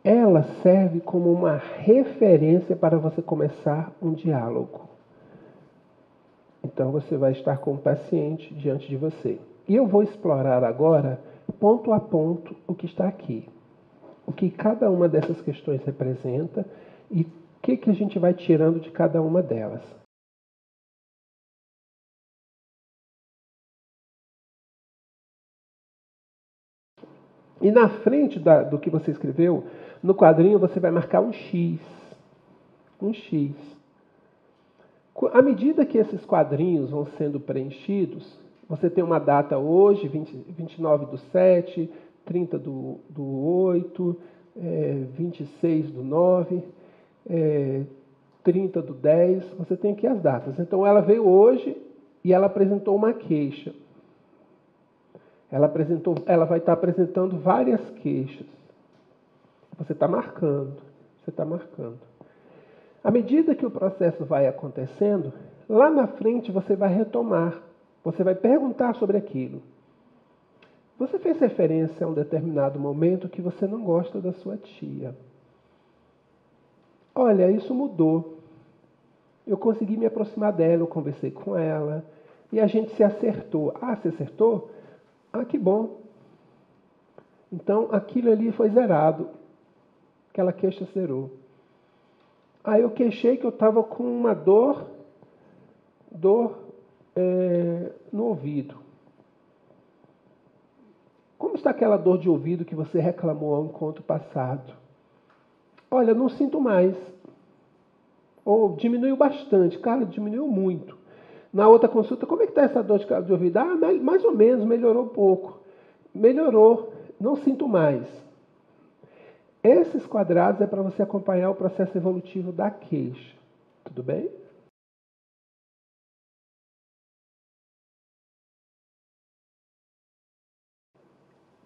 ela serve como uma referência para você começar um diálogo. Então, você vai estar com o paciente diante de você. E eu vou explorar agora, ponto a ponto, o que está aqui. O que cada uma dessas questões representa e o que a gente vai tirando de cada uma delas. E na frente do que você escreveu, no quadrinho você vai marcar um X. Um X. À medida que esses quadrinhos vão sendo preenchidos, você tem uma data hoje, 29/7, 30/8, 26/9, 30/10. Você tem aqui as datas. Então ela veio hoje e ela apresentou uma queixa. Ela vai estar apresentando várias queixas. Você está marcando. Você está marcando. À medida que o processo vai acontecendo, lá na frente você vai retomar. Você vai perguntar sobre aquilo. Você fez referência a um determinado momento que você não gosta da sua tia. Olha, isso mudou. Eu consegui me aproximar dela, eu conversei com ela e a gente se acertou. Ah, se acertou? Ah, que bom. Então, aquilo ali foi zerado. Aquela queixa zerou. Aí eu queixei que eu estava com uma dor no ouvido. Como está aquela dor de ouvido que você reclamou ao encontro passado? Olha, não sinto mais. Ou diminuiu bastante. Cara, diminuiu muito. Na outra consulta, como é que está essa dor de ouvido? Ah, mais ou menos, melhorou um pouco. Melhorou, não sinto mais. Esses quadrados é para você acompanhar o processo evolutivo da queixa. Tudo bem?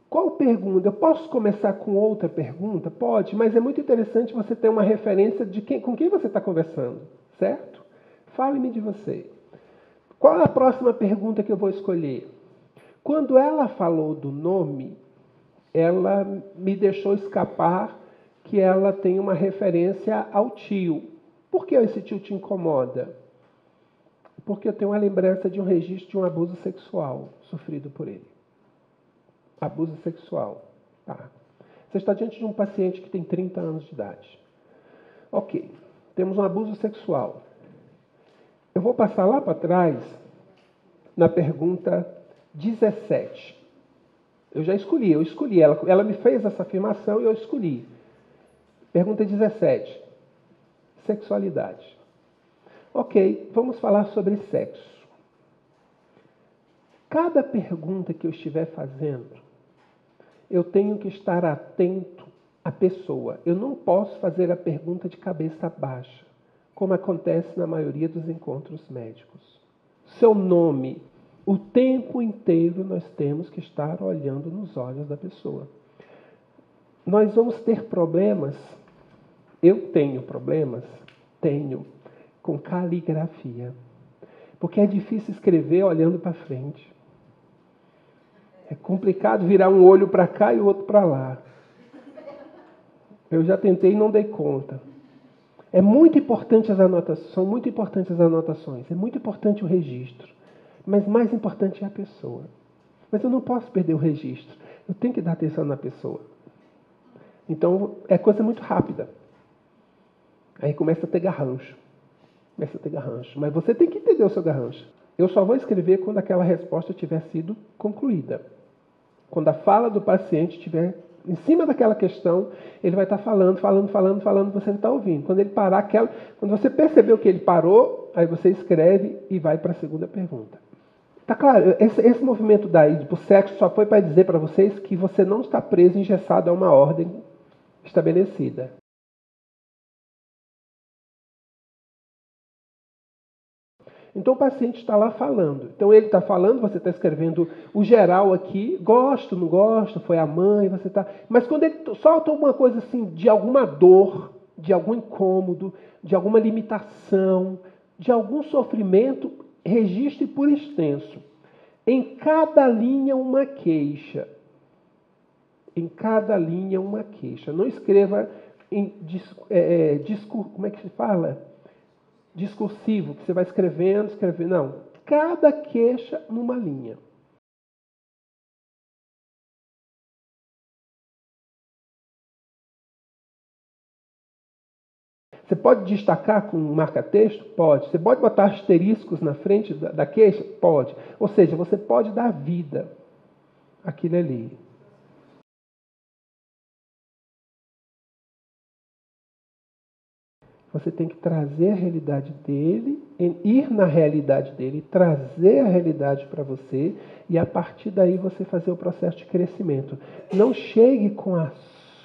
Qual pergunta? Eu posso começar com outra pergunta? Pode, mas é muito interessante você ter uma referência de com quem você está conversando, certo? Fale-me de você. Qual é a próxima pergunta que eu vou escolher? Quando ela falou do nome, ela me deixou escapar que ela tem uma referência ao tio. Por que esse tio te incomoda? Porque eu tenho uma lembrança de um registro de um abuso sexual sofrido por ele. Abuso sexual. Tá. Você está diante de um paciente que tem 30 anos de idade. Ok, temos um abuso sexual. Eu vou passar lá para trás na pergunta 17. Eu escolhi. Ela me fez essa afirmação e eu escolhi. Pergunta 17. Sexualidade. Ok, vamos falar sobre sexo. Cada pergunta que eu estiver fazendo, eu tenho que estar atento à pessoa. Eu não posso fazer a pergunta de cabeça baixa, como acontece na maioria dos encontros médicos. Seu nome. O tempo inteiro nós temos que estar olhando nos olhos da pessoa. Nós vamos ter problemas. Eu tenho problemas? Tenho. Com caligrafia. Porque é difícil escrever olhando para frente. É complicado virar um olho para cá e o outro para lá. Eu já tentei e não dei conta. É muito importante as anotações, são muito importantes as anotações, é muito importante o registro. Mas mais importante é a pessoa. Mas eu não posso perder o registro. Eu tenho que dar atenção na pessoa. Então, é coisa muito rápida. Aí começa a ter garrancho. Mas você tem que entender o seu garrancho. Eu só vou escrever quando aquela resposta tiver sido concluída. Quando a fala do paciente estiver em cima daquela questão, ele vai estar falando, você está ouvindo. Quando ele parar, quando você percebeu que ele parou, aí você escreve e vai para a segunda pergunta. Tá claro, esse movimento daí pro sexo só foi para dizer para vocês que você não está preso, engessado a uma ordem estabelecida. Então o paciente está lá falando. Então ele está falando, você está escrevendo o geral aqui, gosto, não gosto, foi a mãe, você está... Mas quando ele solta alguma coisa assim, de alguma dor, de algum incômodo, de alguma limitação, de algum sofrimento, registre por extenso. Em cada linha uma queixa. Em cada linha uma queixa. Não escreva em como é que se fala? Discursivo, que você vai escrevendo. Não. Cada queixa numa linha. Você pode destacar com um marca-texto? Pode. Você pode botar asteriscos na frente da queixa? Pode. Ou seja, você pode dar vida àquilo ali. Você tem que trazer a realidade dele, ir na realidade dele, trazer a realidade para você e a partir daí você fazer o processo de crescimento. Não chegue com a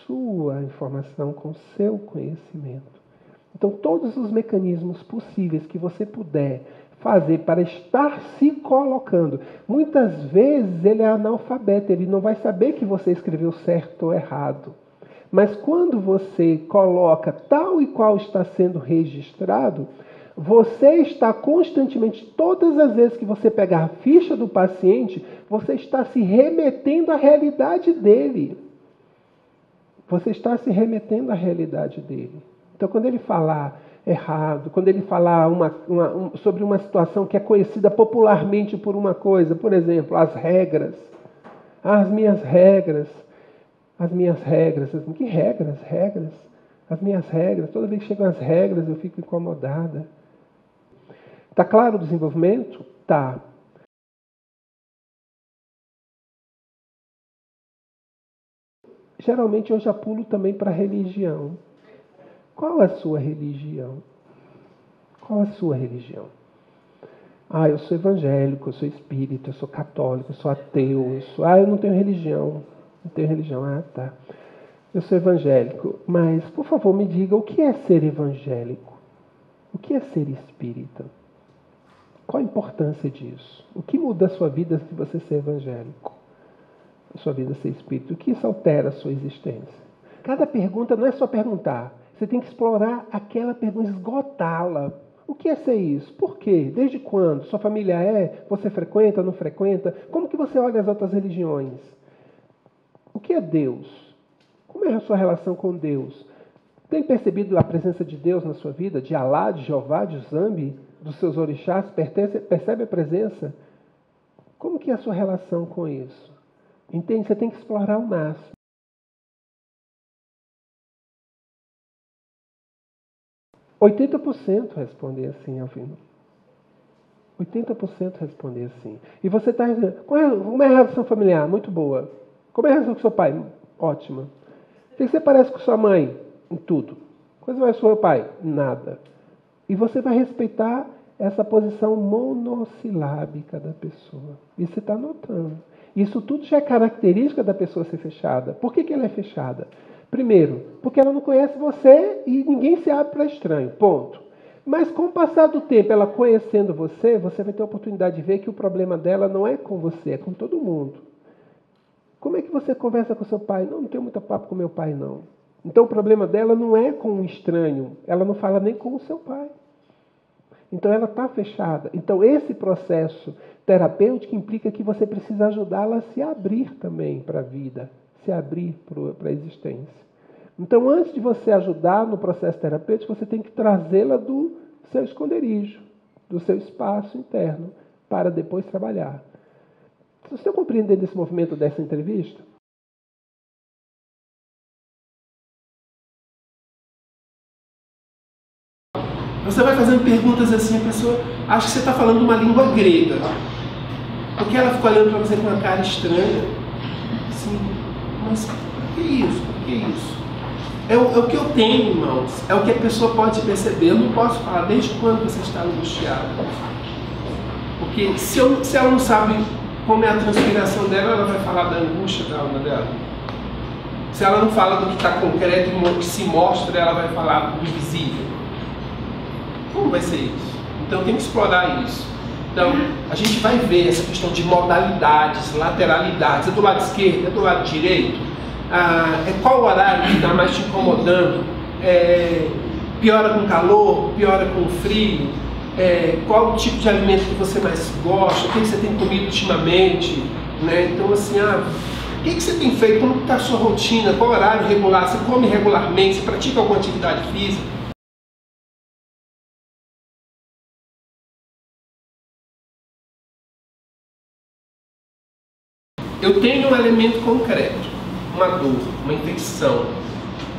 sua informação, com o seu conhecimento. Então, todos os mecanismos possíveis que você puder fazer para estar se colocando. Muitas vezes ele é analfabeto, ele não vai saber que você escreveu certo ou errado. Mas quando você coloca tal e qual está sendo registrado, você está constantemente, todas as vezes que você pegar a ficha do paciente, você está se remetendo à realidade dele. Você está se remetendo à realidade dele. Então, quando ele falar errado, quando ele falar sobre uma situação que é conhecida popularmente por uma coisa, por exemplo, as regras, as minhas regras, que regras? Regras? As minhas regras, toda vez que chegam as regras eu fico incomodada. Está claro o desenvolvimento? Tá. Geralmente eu já pulo também para a religião. Qual é a sua religião? Qual é a sua religião? Eu sou evangélico, eu sou espírita, eu sou católico, eu sou ateu, eu não tenho religião. Não tenho religião. Tá. Eu sou evangélico, mas, por favor, me diga o que é ser evangélico? O que é ser espírita? Qual a importância disso? O que muda a sua vida se você ser evangélico? A sua vida ser espírita? O que isso altera a sua existência? Cada pergunta não é só perguntar. Você tem que explorar aquela pergunta, esgotá-la. O que é ser isso? Por quê? Desde quando? Sua família é? Você frequenta, não frequenta? Como que você olha as outras religiões? O que é Deus? Como é a sua relação com Deus? Tem percebido a presença de Deus na sua vida? De Alá, de Jeová, de Zambi, dos seus orixás? Percebe a presença? Como que é a sua relação com isso? Entende? Você tem que explorar ao máximo. %80 responder assim, Alvino. 80% responder assim. E você está dizendo, como é a relação familiar? Muito boa. Como é a relação com seu pai? Ótima. O que você parece com sua mãe? Em tudo. Coisa mais com seu pai? Nada. E você vai respeitar essa posição monossilábica da pessoa. E você está notando. Isso tudo já é característica da pessoa ser fechada. Por que ela é fechada? Primeiro, porque ela não conhece você e ninguém se abre para estranho. Ponto. Mas com o passar do tempo, ela conhecendo você, você vai ter a oportunidade de ver que o problema dela não é com você, é com todo mundo. Como é que você conversa com seu pai? Não tenho muito papo com meu pai, não. Então o problema dela não é com um estranho. Ela não fala nem com o seu pai. Então ela está fechada. Então esse processo terapêutico implica que você precisa ajudá-la a se abrir também para a vida. Se abrir para a existência. Então antes de você ajudar no processo terapêutico, você tem que trazê-la do seu esconderijo, do seu espaço interno, para depois trabalhar. Vocês estão compreendendo esse movimento dessa entrevista? Você vai fazendo perguntas assim, a pessoa acha que você está falando uma língua grega. Porque ela fica olhando para você com uma cara estranha. Assim, mas por que isso? Por que isso? É o que eu tenho, irmãos. É o que a pessoa pode perceber. Eu não posso falar desde quando você está angustiado. Porque se ela não sabe como é a transpiração dela, ela vai falar da angústia da alma dela. Se ela não fala do que está concreto e que se mostra, ela vai falar do visível. Como vai ser isso? Então tem que explorar isso. Então a gente vai ver essa questão de modalidades, lateralidades, é do lado esquerdo, é do lado direito, qual horário que está mais te incomodando, piora com calor, piora com frio, qual o tipo de alimento que você mais gosta, o que você tem comido ultimamente, né? Então assim, o que você tem feito, como está a sua rotina, qual horário regular, você come regularmente, você pratica alguma atividade física? Eu tenho um elemento concreto, uma dor, uma infecção,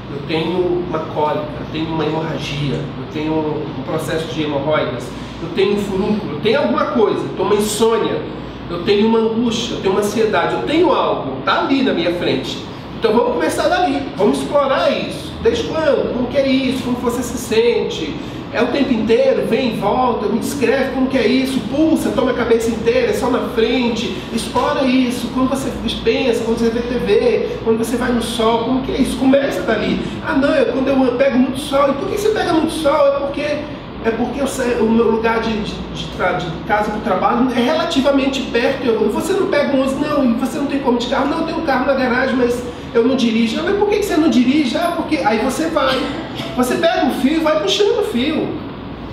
eu tenho uma cólica, eu tenho uma hemorragia, eu tenho um processo de hemorroidas, eu tenho um furúnculo, eu tenho alguma coisa, eu tenho uma insônia, eu tenho uma angústia, eu tenho uma ansiedade, eu tenho algo, está ali na minha frente. Então vamos começar dali, vamos explorar isso. Desde quando? Como que é isso? Como você se sente? É o tempo inteiro? Vem e volta, me descreve como que é isso, pulsa, toma a cabeça inteira, é só na frente, explora isso, quando você pensa, quando você vê TV, quando você vai no sol, como que é isso? Começa dali. Não, quando eu pego muito sol. E por que você pega muito sol? É porque o meu lugar de casa para o trabalho é relativamente perto. Você não pega um ônibus, não, e você não tem como de carro? Não, eu tenho um carro na garagem, mas eu não dirijo. Mas por que você não dirige? Porque aí você vai. Você pega o fio e vai puxando o fio.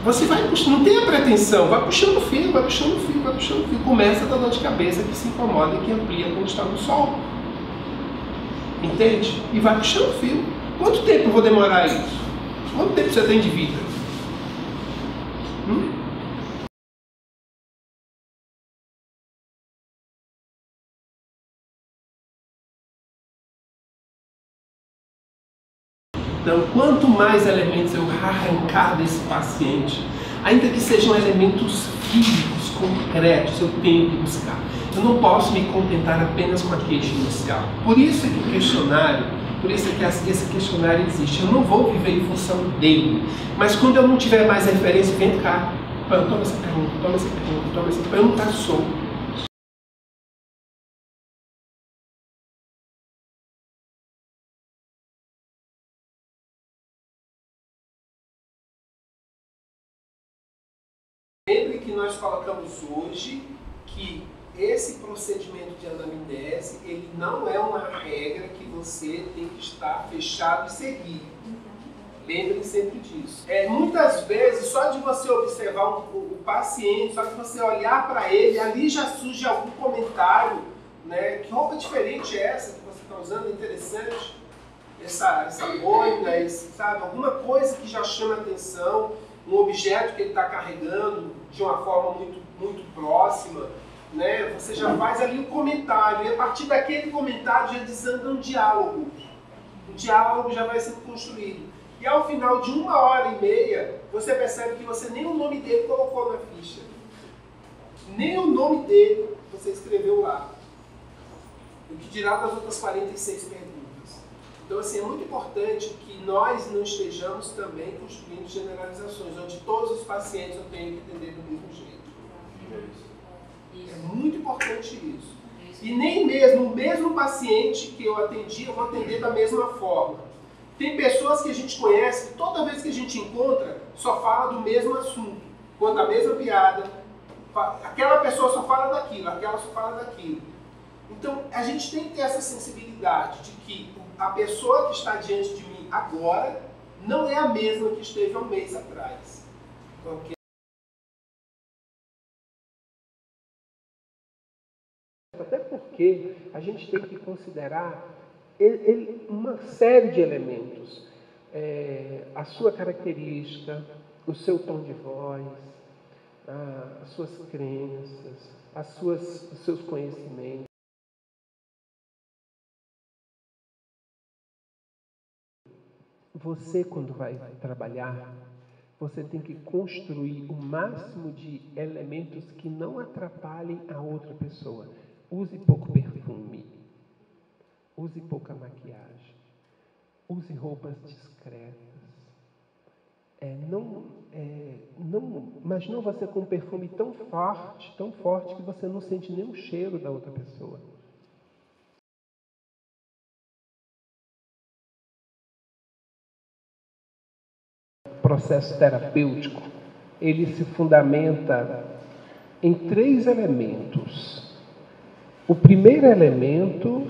Você vai puxando, não tem a pretensão, vai puxando o fio, vai puxando o fio, vai puxando o fio. Começa a dar dor de cabeça que se incomoda e que amplia quando está no sol. Entende? E vai puxando o fio. Quanto tempo eu vou demorar isso? Quanto tempo você tem de vida? Então, quanto mais elementos eu arrancar desse paciente, ainda que sejam elementos físicos, concretos, eu tenho que buscar. Eu não posso me contentar apenas com a queixa inicial. Por isso é que o questionário, por isso é que esse questionário existe. Eu não vou viver em função dele. Mas quando eu não tiver mais referência, vem cá. Toma essa pergunta, toma essa pergunta, toma essa pergunta, tá solto. Lembre que nós colocamos hoje que esse procedimento de anamnese, ele não é uma regra que você tem que estar fechado e seguir. Lembre sempre disso. Muitas vezes, só de você observar o paciente, só de você olhar para ele, ali já surge algum comentário, né? Que roupa diferente é essa que você está usando? É interessante. Essa boina, sabe? Alguma coisa que já chama a atenção, um objeto que ele está carregando de uma forma muito, muito próxima, né? Você já faz ali um comentário, e a partir daquele comentário já desanda um diálogo. O diálogo já vai sendo construído. E ao final de 1h30, você percebe que você nem o nome dele colocou na ficha. Nem o nome dele você escreveu lá. O que dirá das outras 46 perguntas. Então, assim, é muito importante que nós não estejamos também construindo generalizações, onde todos os pacientes eu tenho que entender do mesmo jeito. É muito importante isso. E nem mesmo o mesmo paciente que eu atendi, eu vou atender da mesma forma. Tem pessoas que a gente conhece, que toda vez que a gente encontra, só fala do mesmo assunto, conta a mesma piada, aquela pessoa só fala daquilo, aquela só fala daquilo. Então, a gente tem que ter essa sensibilidade de que a pessoa que está diante de mim agora não é a mesma que esteve há um mês atrás. Okay? Até porque a gente tem que considerar uma série de elementos. A sua característica, o seu tom de voz, as suas crenças, os seus conhecimentos. Você, quando vai trabalhar, você tem que construir o máximo de elementos que não atrapalhem a outra pessoa. Use pouco perfume, use pouca maquiagem, use roupas discretas. Imagina você com um perfume tão forte que você não sente nem o cheiro da outra pessoa. Processo terapêutico, ele se fundamenta em 3 elementos. O primeiro elemento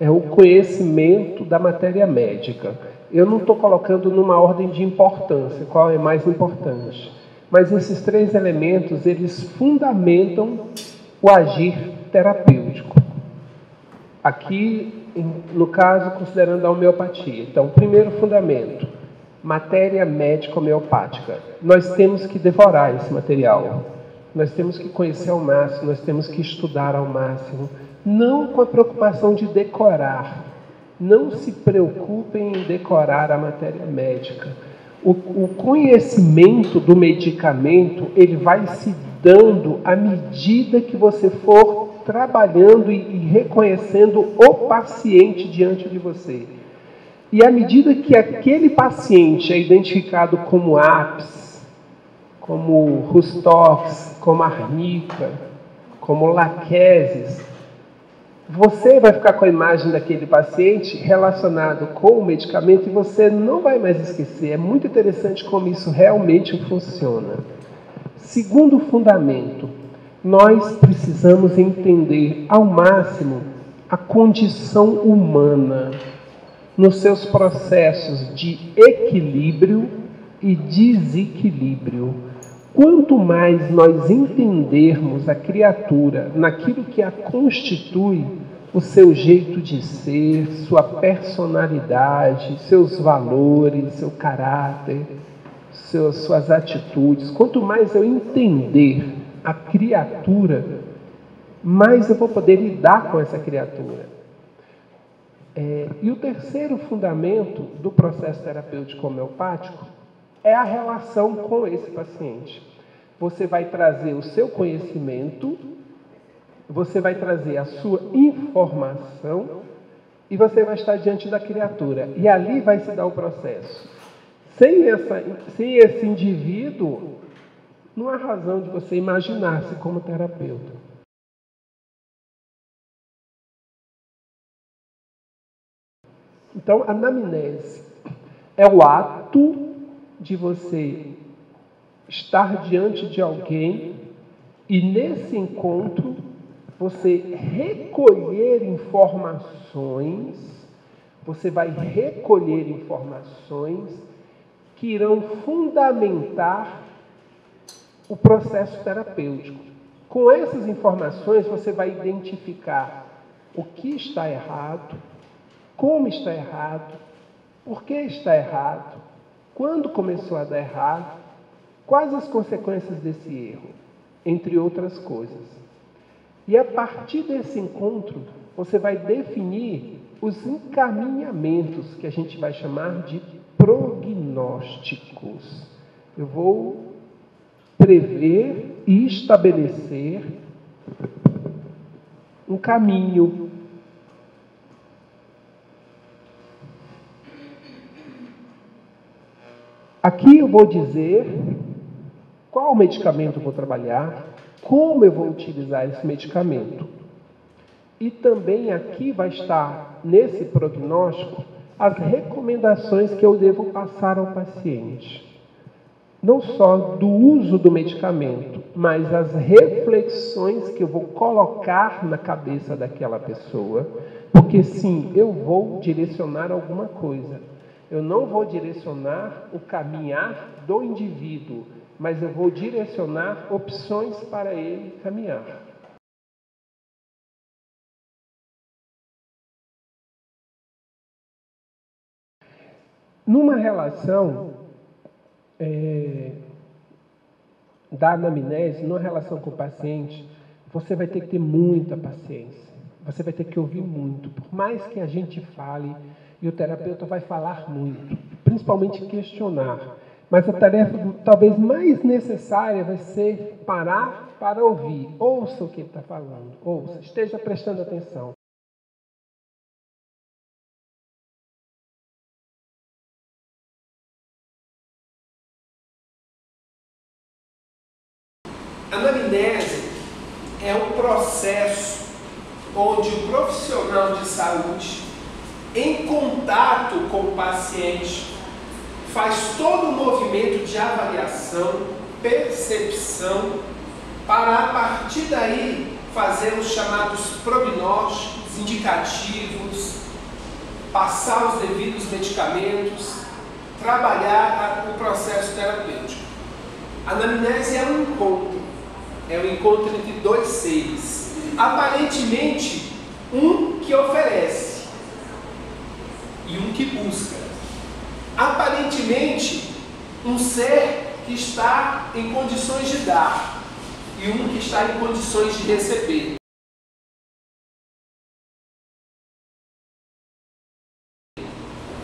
é o conhecimento da matéria médica. Eu não estou colocando numa ordem de importância, qual é mais importante. Mas esses 3 elementos, eles fundamentam o agir terapêutico. Aqui, no caso, considerando a homeopatia. Então, o primeiro fundamento, matéria médica homeopática. Nós temos que devorar esse material. Nós temos que conhecer ao máximo, nós temos que estudar ao máximo. Não com a preocupação de decorar. Não se preocupem em decorar a matéria médica. O conhecimento do medicamento, ele vai se dando à medida que você for trabalhando e reconhecendo o paciente diante de você. E à medida que aquele paciente é identificado como apis, como Rustox, como arnica, como laqueses, você vai ficar com a imagem daquele paciente relacionado com o medicamento e você não vai mais esquecer. É muito interessante como isso realmente funciona. Segundo fundamento, nós precisamos entender ao máximo a condição humana nos seus processos de equilíbrio e desequilíbrio. Quanto mais nós entendermos a criatura naquilo que a constitui, o seu jeito de ser, sua personalidade, seus valores, seu caráter, suas atitudes, quanto mais eu entender a criatura, mais eu vou poder lidar com essa criatura. E o terceiro fundamento do processo terapêutico homeopático é a relação com esse paciente. Você vai trazer o seu conhecimento, você vai trazer a sua informação e você vai estar diante da criatura. E ali vai se dar o processo. Sem esse indivíduo, não há razão de você imaginar-se como terapeuta. Então, a anamnese é o ato de você estar diante de alguém e, nesse encontro, você recolher informações, você vai recolher informações que irão fundamentar o processo terapêutico. Com essas informações, você vai identificar o que está errado, como está errado, por que está errado, quando começou a dar errado, quais as consequências desse erro, entre outras coisas. E a partir desse encontro, você vai definir os encaminhamentos que a gente vai chamar de prognósticos. Eu vou prever e estabelecer um caminho. Aqui eu vou dizer qual medicamento eu vou trabalhar, como eu vou utilizar esse medicamento. E também aqui vai estar, nesse prognóstico, as recomendações que eu devo passar ao paciente. Não só do uso do medicamento, mas as reflexões que eu vou colocar na cabeça daquela pessoa, porque sim, eu vou direcionar alguma coisa. Eu não vou direcionar o caminhar do indivíduo, mas eu vou direcionar opções para ele caminhar. Numa relação da anamnese, numa relação com o paciente, você vai ter que ter muita paciência. Você vai ter que ouvir muito. Por mais que a gente fale, e o terapeuta vai falar muito, principalmente questionar. Mas a tarefa talvez mais necessária vai ser parar para ouvir. Ouça o que ele está falando. Ouça, esteja prestando atenção. A anamnese é um processo onde o profissional de saúde, em contato com o paciente, faz todo o movimento de avaliação, percepção, para a partir daí fazer os chamados prognósticos, indicativos, passar os devidos medicamentos, trabalhar o processo terapêutico. A anamnese é um encontro entre dois seres, aparentemente um que oferece e um que busca, aparentemente um ser que está em condições de dar e um que está em condições de receber.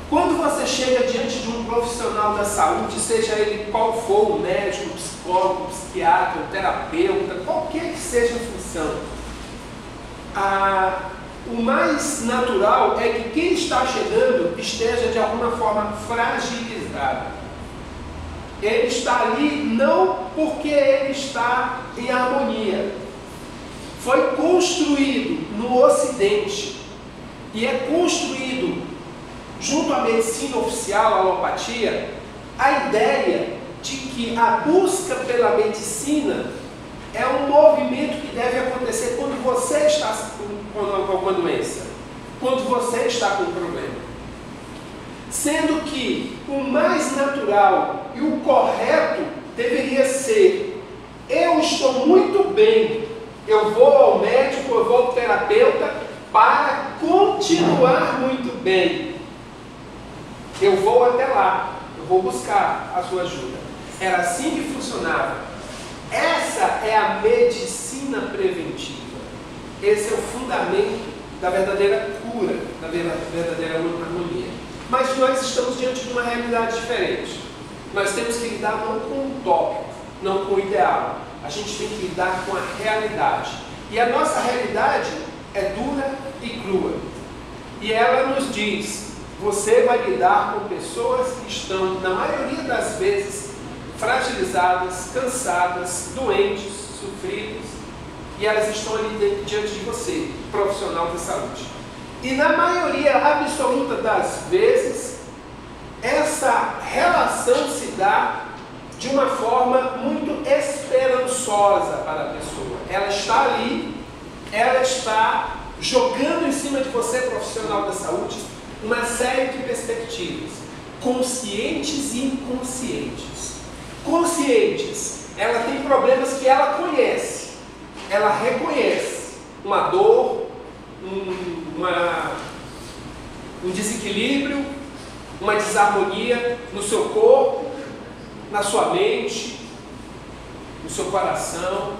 Quando você chega diante de um profissional da saúde, seja ele qual for, um médico, um psicólogo, um psiquiatra, um terapeuta, qualquer que seja a função, o mais natural é que quem está chegando esteja de alguma forma fragilizado. Ele está ali não porque ele está em harmonia. Foi construído no Ocidente e é construído junto à medicina oficial, a alopatia, a ideia de que a busca pela medicina é um movimento que deve acontecer quando você está com alguma doença, quando você está com um problema. Sendo que o mais natural e o correto deveria ser: eu estou muito bem, eu vou ao médico, eu vou ao terapeuta para continuar muito bem. Eu vou até lá, eu vou buscar a sua ajuda. Era assim que funcionava. Essa é a medicina preventiva. Esse é o fundamento da verdadeira cura, da verdadeira harmonia. Mas nós estamos diante de uma realidade diferente. Nós temos que lidar não com o utópico, não com o ideal. A gente tem que lidar com a realidade. E a nossa realidade é dura e crua. E ela nos diz: você vai lidar com pessoas que estão, na maioria das vezes, fragilizadas, cansadas, doentes, sofridas, e elas estão ali diante de você, profissional da saúde. E na maioria absoluta das vezes, essa relação se dá de uma forma muito esperançosa para a pessoa. Ela está ali, ela está jogando em cima de você, profissional da saúde, uma série de perspectivas, conscientes e inconscientes. Conscientes, ela tem problemas que ela conhece, ela reconhece uma dor, um desequilíbrio, uma desarmonia no seu corpo, na sua mente, no seu coração.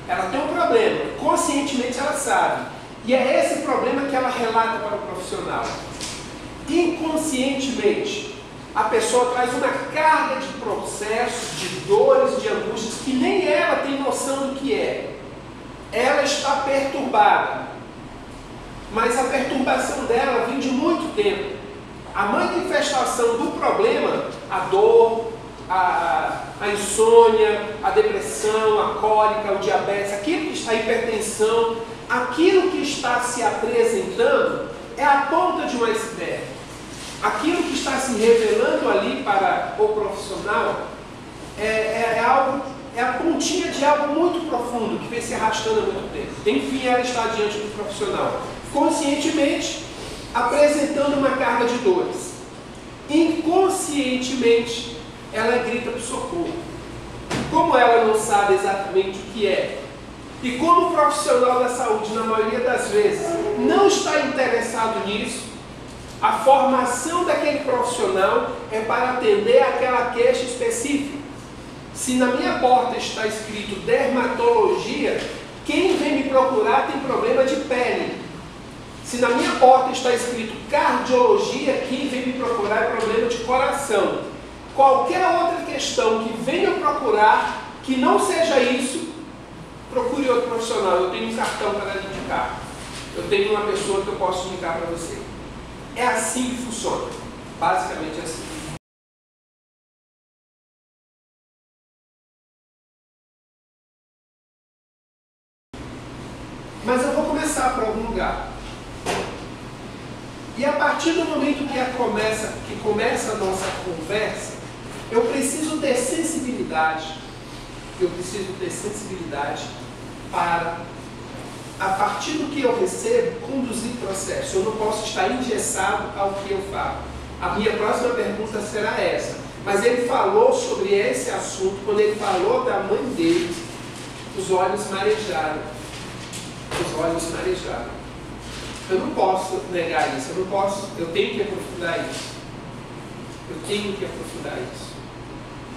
Ela tem um problema, conscientemente ela sabe, e é esse problema que ela relata para o profissional. Inconscientemente, a pessoa traz uma carga de processos, de dores, de angústias, que nem ela tem noção do que é. Ela está perturbada, mas a perturbação dela vem de muito tempo. A manifestação do problema, a dor, a insônia, a depressão, a cólica, o diabetes, aquilo que está, a hipertensão, aquilo que está se apresentando é a ponta de um iceberg. Aquilo que está se revelando ali para o profissional é a pontinha de algo muito profundo, que vem se arrastando há muito tempo. Enfim, ela está diante do profissional, conscientemente apresentando uma carga de dores. Inconscientemente, ela grita por socorro. Como ela não sabe exatamente o que é, e como o profissional da saúde, na maioria das vezes, não está interessado nisso, a formação daquele profissional é para atender aquela queixa específica. Se na minha porta está escrito dermatologia, quem vem me procurar tem problema de pele. Se na minha porta está escrito cardiologia, quem vem me procurar é problema de coração. Qualquer outra questão que venha procurar, que não seja isso, procure outro profissional. Eu tenho um cartão para lhe indicar. Eu tenho uma pessoa que eu posso indicar para você. É assim que funciona. Basicamente é assim. Mas eu vou começar por algum lugar. E a partir do momento que começa a nossa conversa, eu preciso ter sensibilidade eu preciso ter sensibilidade para, a partir do que eu recebo, conduzir o processo. Eu não posso estar engessado ao que eu falo. A minha próxima pergunta será essa. Mas ele falou sobre esse assunto, quando ele falou da mãe dele, os olhos marejaram. Os olhos marejaram. Eu não posso negar isso, eu tenho que aprofundar isso. Eu tenho que aprofundar isso.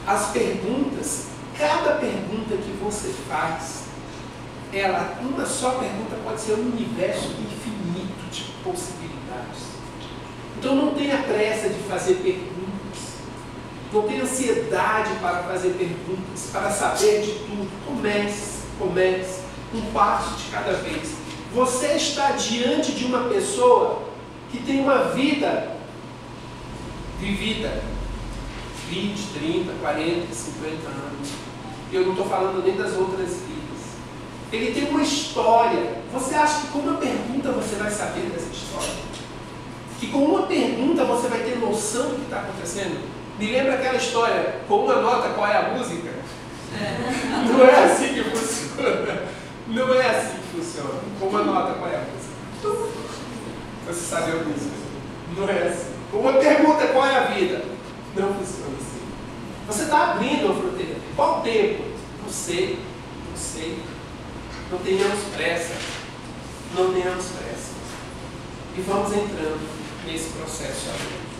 As perguntas, cada pergunta que você faz, uma só pergunta pode ser um universo infinito de possibilidades. Então não tenha pressa de fazer perguntas. Não tenha ansiedade para fazer perguntas, para saber de tudo. Comece, um passo de cada vez. Você está diante de uma pessoa que tem uma vida vivida, 20, 30, 40, 50 anos. E eu não estou falando nem das outras vidas. Ele tem uma história. Você acha que com uma pergunta você vai saber dessa história? Que com uma pergunta você vai ter noção do que está acontecendo? Me lembra aquela história, com uma nota qual é a música? Não é assim que funciona. Não é assim que funciona. Com uma nota qual é a música? Você sabe a música. Não é assim. Com uma pergunta qual é a vida? Não funciona assim. Você está abrindo uma fronteira. Qual o tempo? Não sei. Não tenhamos pressa. Não tenhamos pressa. E vamos entrando nesse processo agora.